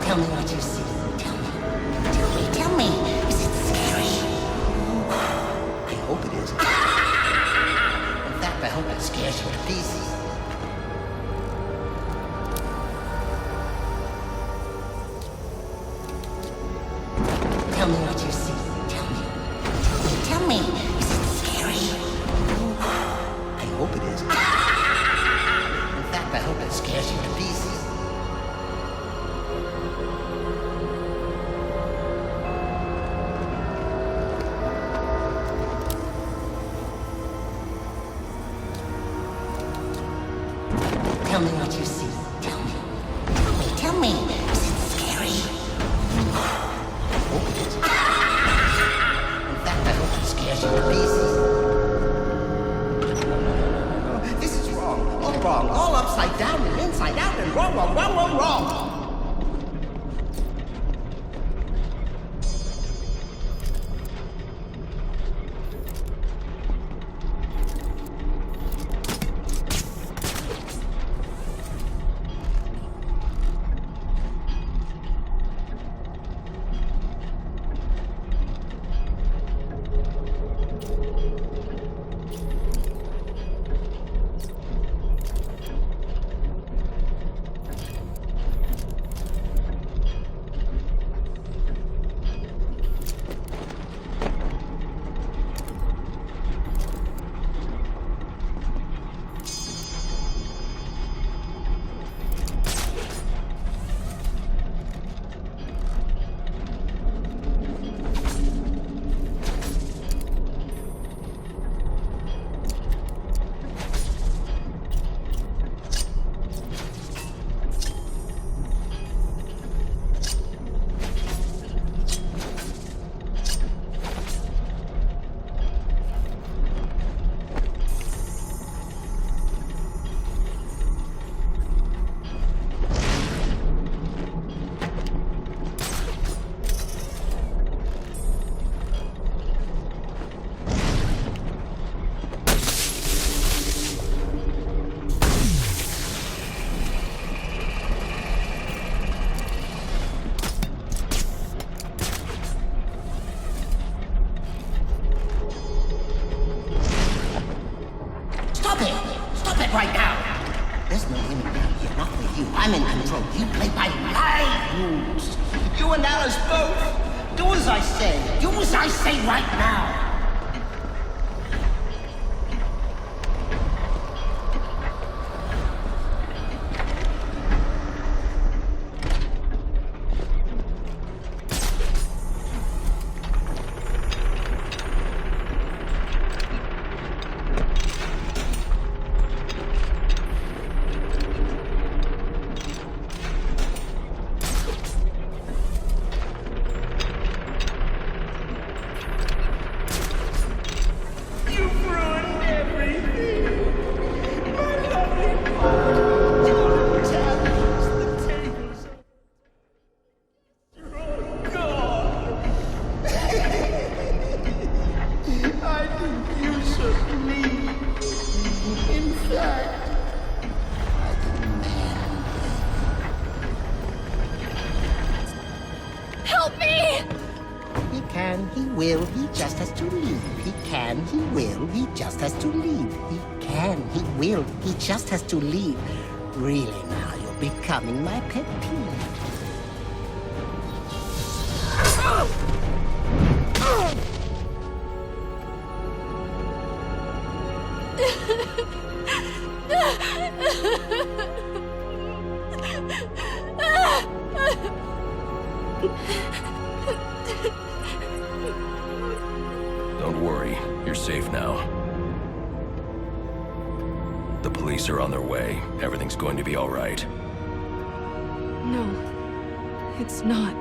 Tell me what you see. Tell me. Tell me. Tell me. Is it scary? I hope it is. In fact, I hope it scares you to pieces. Tell me what you see. Tell me. Tell me. Tell me. Is it scary? I hope it is. In fact, I hope it scares you to pieces. Tell me what you see. Tell me. Tell me. Tell me. Is it scary? I hope it is. say. Do as I say right now. Help me! He can, he will, he just has to leave. He can, he will, he just has to leave. He can, he will, he just has to leave. Really now, you're becoming my pet peeve. Don't worry, you're safe now. The police are on their way. Everything's going to be all right. No, it's not.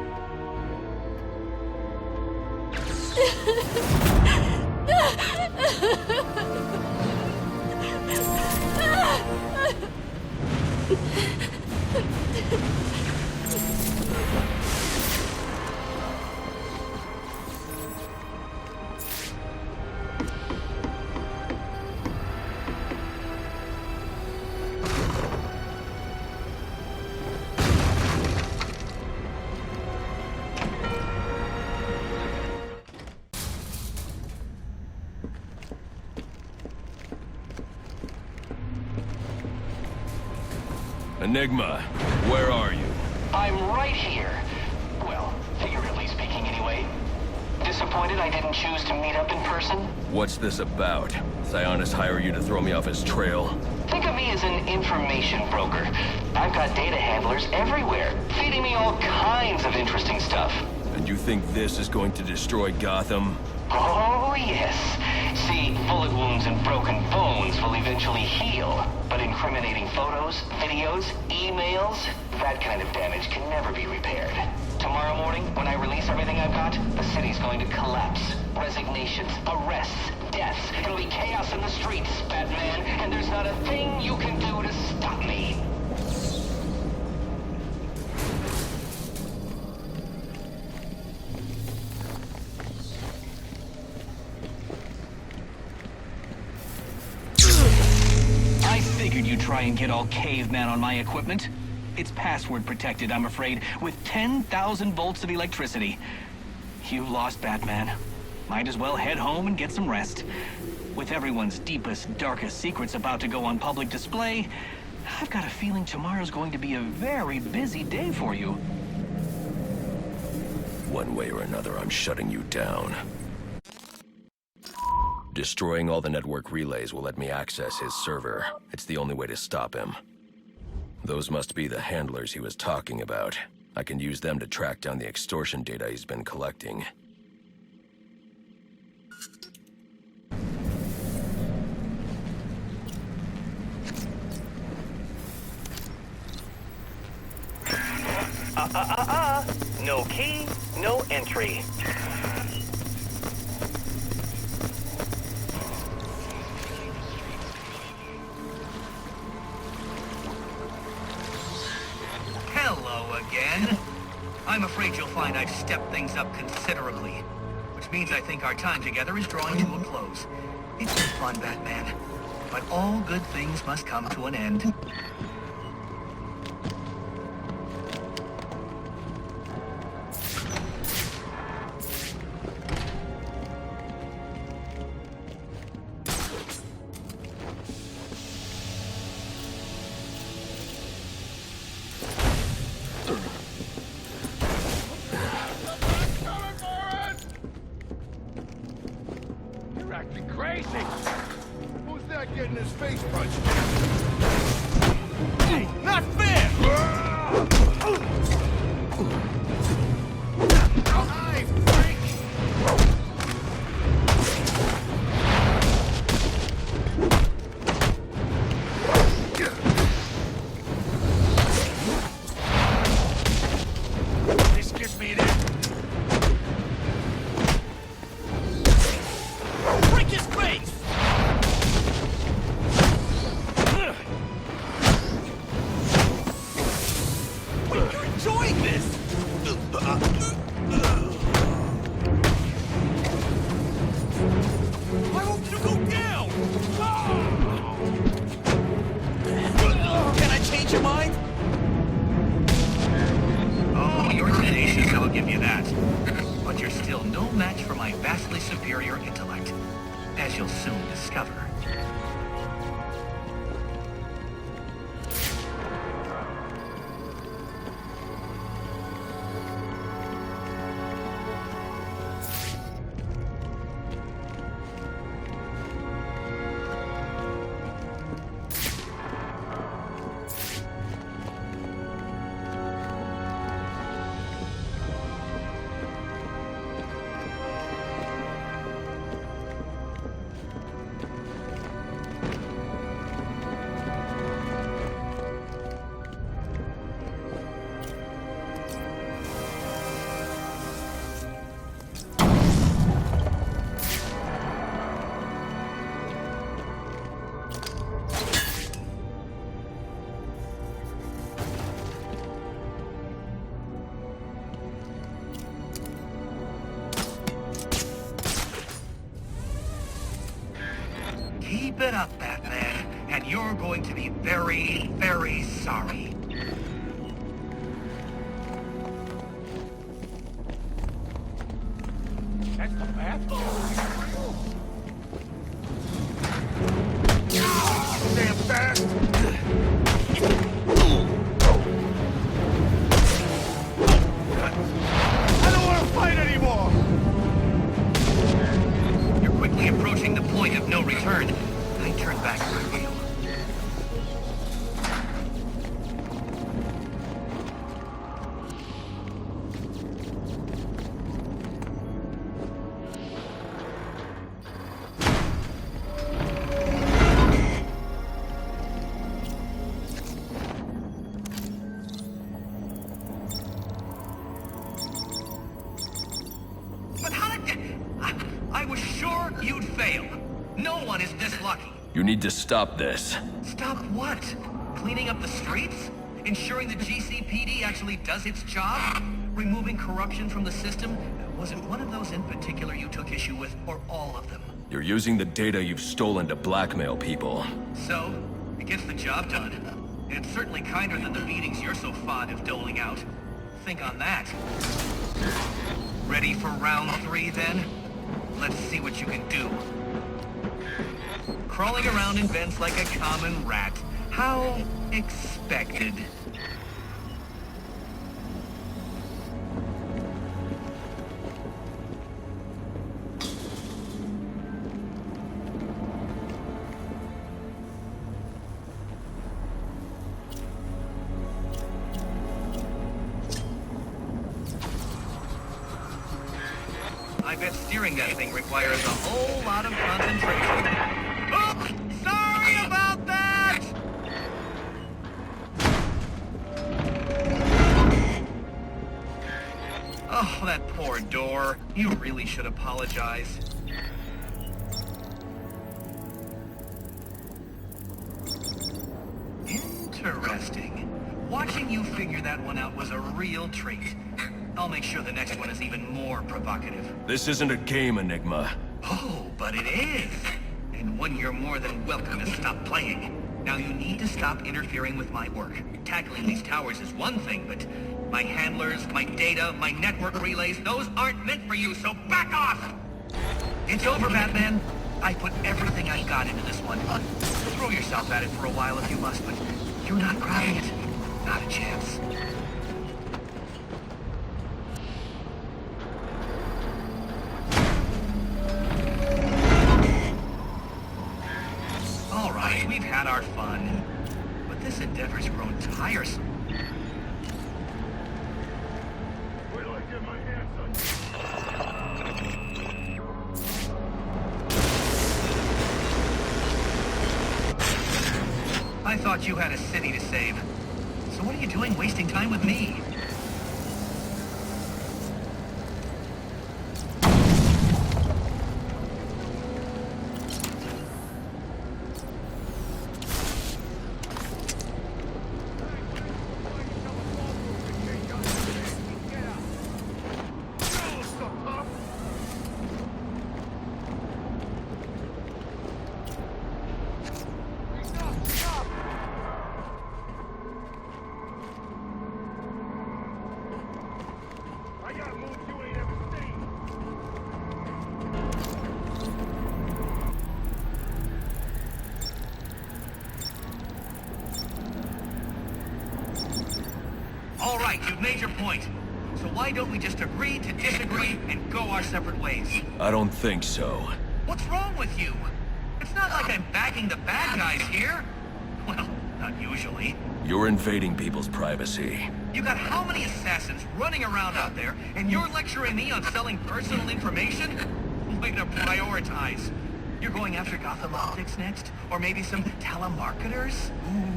Enigma, where are you? I'm right here. Well, figuratively speaking anyway. Disappointed I didn't choose to meet up in person? What's this about? Sionis hire you to throw me off his trail? Think of me as an information broker. I've got data handlers everywhere, feeding me all kinds of interesting stuff. And you think this is going to destroy Gotham? Oh, yes. See, bullet wounds and broken bones will eventually heal. But incriminating photos, videos, emails, that kind of damage can never be repaired. Tomorrow morning, when I release everything I've got, the city's going to collapse. Resignations, arrests, deaths. It'll be chaos in the streets, Batman, and there's not a thing you can do to stop me. I figured you'd try and get all caveman on my equipment. It's password protected, I'm afraid, with 10,000 volts of electricity. You've lost, Batman. Might as well head home and get some rest. With everyone's deepest, darkest secrets about to go on public display, I've got a feeling tomorrow's going to be a very busy day for you. One way or another, I'm shutting you down. Destroying all the network relays will let me access his server. It's the only way to stop him. Those must be the handlers he was talking about. I can use them to track down the extortion data he's been collecting. No key, no entry. Hello again. I'm afraid you'll find I've stepped things up considerably, which means I think our time together is drawing to a close. It's been fun, Batman, but all good things must come to an end. Casey! Who's that getting his face punched? Hey, not fair! Hi, Frank! This gives me an end. Break his face! Wait, you're enjoying this! Why won't you go down? Can I change your mind? Oh, you're tenacious, I'll give you that. But you're still no match for my vastly superior intellect, as you'll soon discover. Keep it up, Batman, and you're going to be very, very sorry. That's the path? Damn fast! I don't want to fight anymore! You're quickly approaching the point of no return. I turn back for you. But how did... I was sure you'd fail. No one is this lucky. You need to stop this. Stop what? Cleaning up the streets? Ensuring the GCPD actually does its job? Removing corruption from the system? Was it one of those in particular you took issue with, or all of them? You're using the data you've stolen to blackmail people. So, it gets the job done. And it's certainly kinder than the beatings you're so fond of doling out. Think on that. Ready for round 3, then? Let's see what you can do. Crawling around in vents like a common rat. How expected. I bet steering that thing requires a whole lot of concentration. Oops! Sorry about that! Oh, that poor door. You really should apologize. Interesting. Watching you figure that one out was a real treat. I'll make sure the next one is even more provocative. This isn't a game, Enigma. Oh, but it is. And one you're more than welcome to stop playing. Now you need to stop interfering with my work. Tackling these towers is one thing, but my handlers, my data, my network relays, those aren't meant for you, so back off! It's over, Batman. I put everything I've got into this one. Throw yourself at it for a while if you must, but you're not grabbing it. Not a chance. I thought you had a city to save. So what are you doing wasting time with me? All right, you've made your point. So why don't we just agree to disagree and go our separate ways? I don't think so. What's wrong with you? It's not like I'm backing the bad guys here. Well, not usually. You're invading people's privacy. You got how many assassins running around out there, and you're lecturing me on selling personal information? Way to prioritize. You're going after Gotham Optics next? Or maybe some telemarketers? Ooh.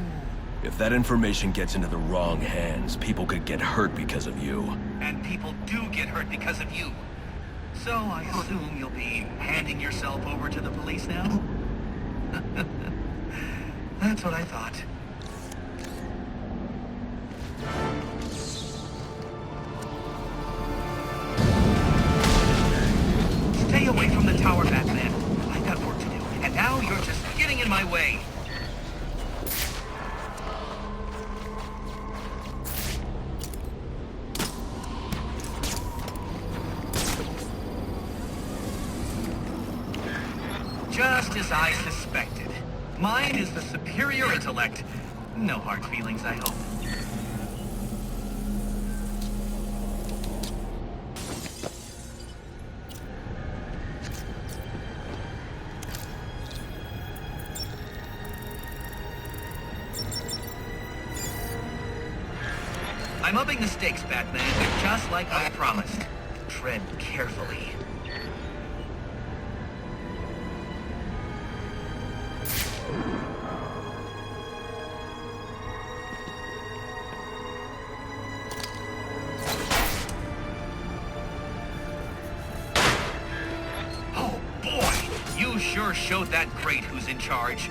If that information gets into the wrong hands, people could get hurt because of you. And people do get hurt because of you. So I assume you'll be handing yourself over to the police now? That's what I thought. Stay away from the tower, Batman. I've got work to do, and now you're just getting in my way. Just as I suspected. Mine is the superior intellect. No hard feelings, I hope. I'm upping the stakes, Batman, just like I promised. Tread carefully. Oh boy! You sure showed that great who's in charge.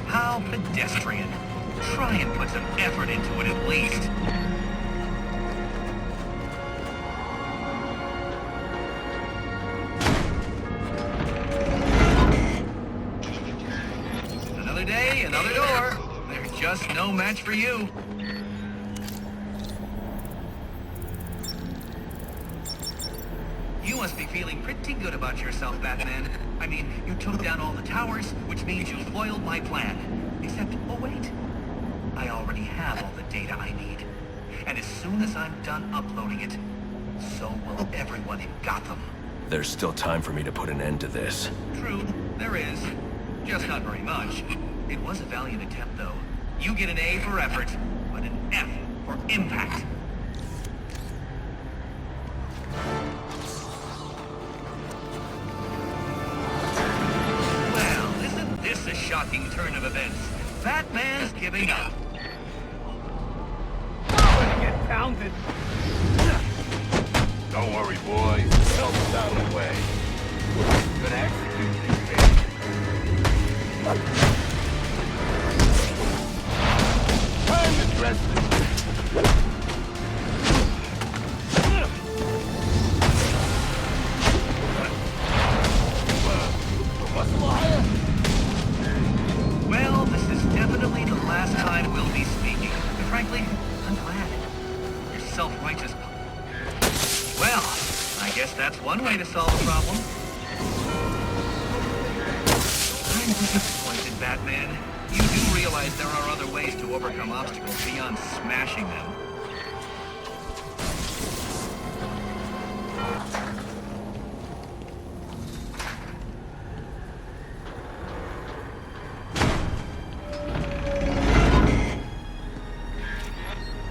How pedestrian. Try and put some effort into it at least. Another day, another door. There's just no match for you. You must be feeling pretty good about yourself, Batman. I mean, you took down all the towers, which means you foiled my plan. Except, oh wait, I already have all the data I need. And as soon as I'm done uploading it, so will everyone in Gotham. There's still time for me to put an end to this. True, there is. Just not very much. It was a valiant attempt, though. You get an A for effort, but an F for impact. This is a shocking turn of events. Batman's giving up. Get pounded. Don't worry, boy. Help's out of the way. Gonna execute these things. Time to dress this. Well, this is definitely the last time we'll be speaking. And frankly, I'm glad. You're self-righteous. Well, I guess that's one way to solve a problem. I'm disappointed, Batman. You do realize there are other ways to overcome obstacles beyond smashing them.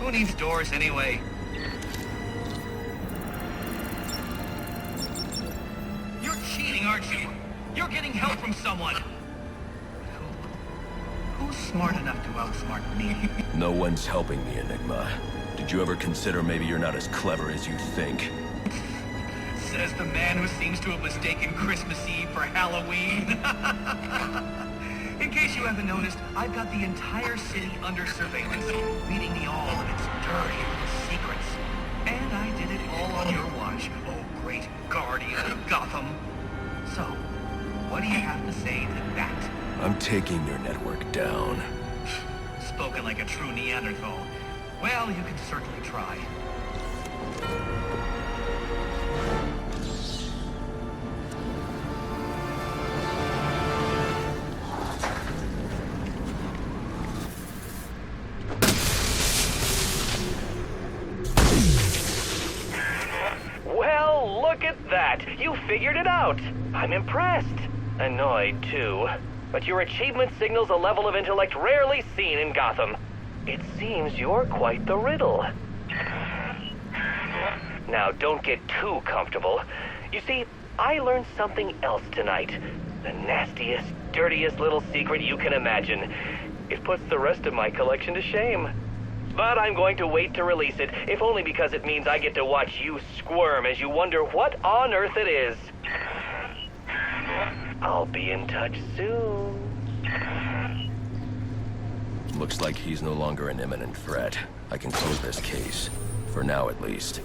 Who needs doors anyway? You're cheating, aren't you? You're getting help from someone. Who's smart enough to outsmart me? No one's helping me, Enigma. Did you ever consider maybe you're not as clever as you think? Says the man who seems to have mistaken Christmas Eve for Halloween. In case you haven't noticed, I've got the entire city under surveillance, feeding me all of its dirty little secrets. And I did it all on your watch, oh great guardian of Gotham. So, what do you have to say to that? I'm taking your network down. Spoken like a true Neanderthal. Well, you can certainly try. Well, look at that. You figured it out. I'm impressed. Annoyed, too. But your achievement signals a level of intellect rarely seen in Gotham. It seems you're quite the riddle. Now, don't get too comfortable. You see, I learned something else tonight. The nastiest, dirtiest little secret you can imagine. It puts the rest of my collection to shame. But I'm going to wait to release it, if only because it means I get to watch you squirm as you wonder what on earth it is. I'll be in touch soon. Looks like he's no longer an imminent threat. I can close this case. For now, at least.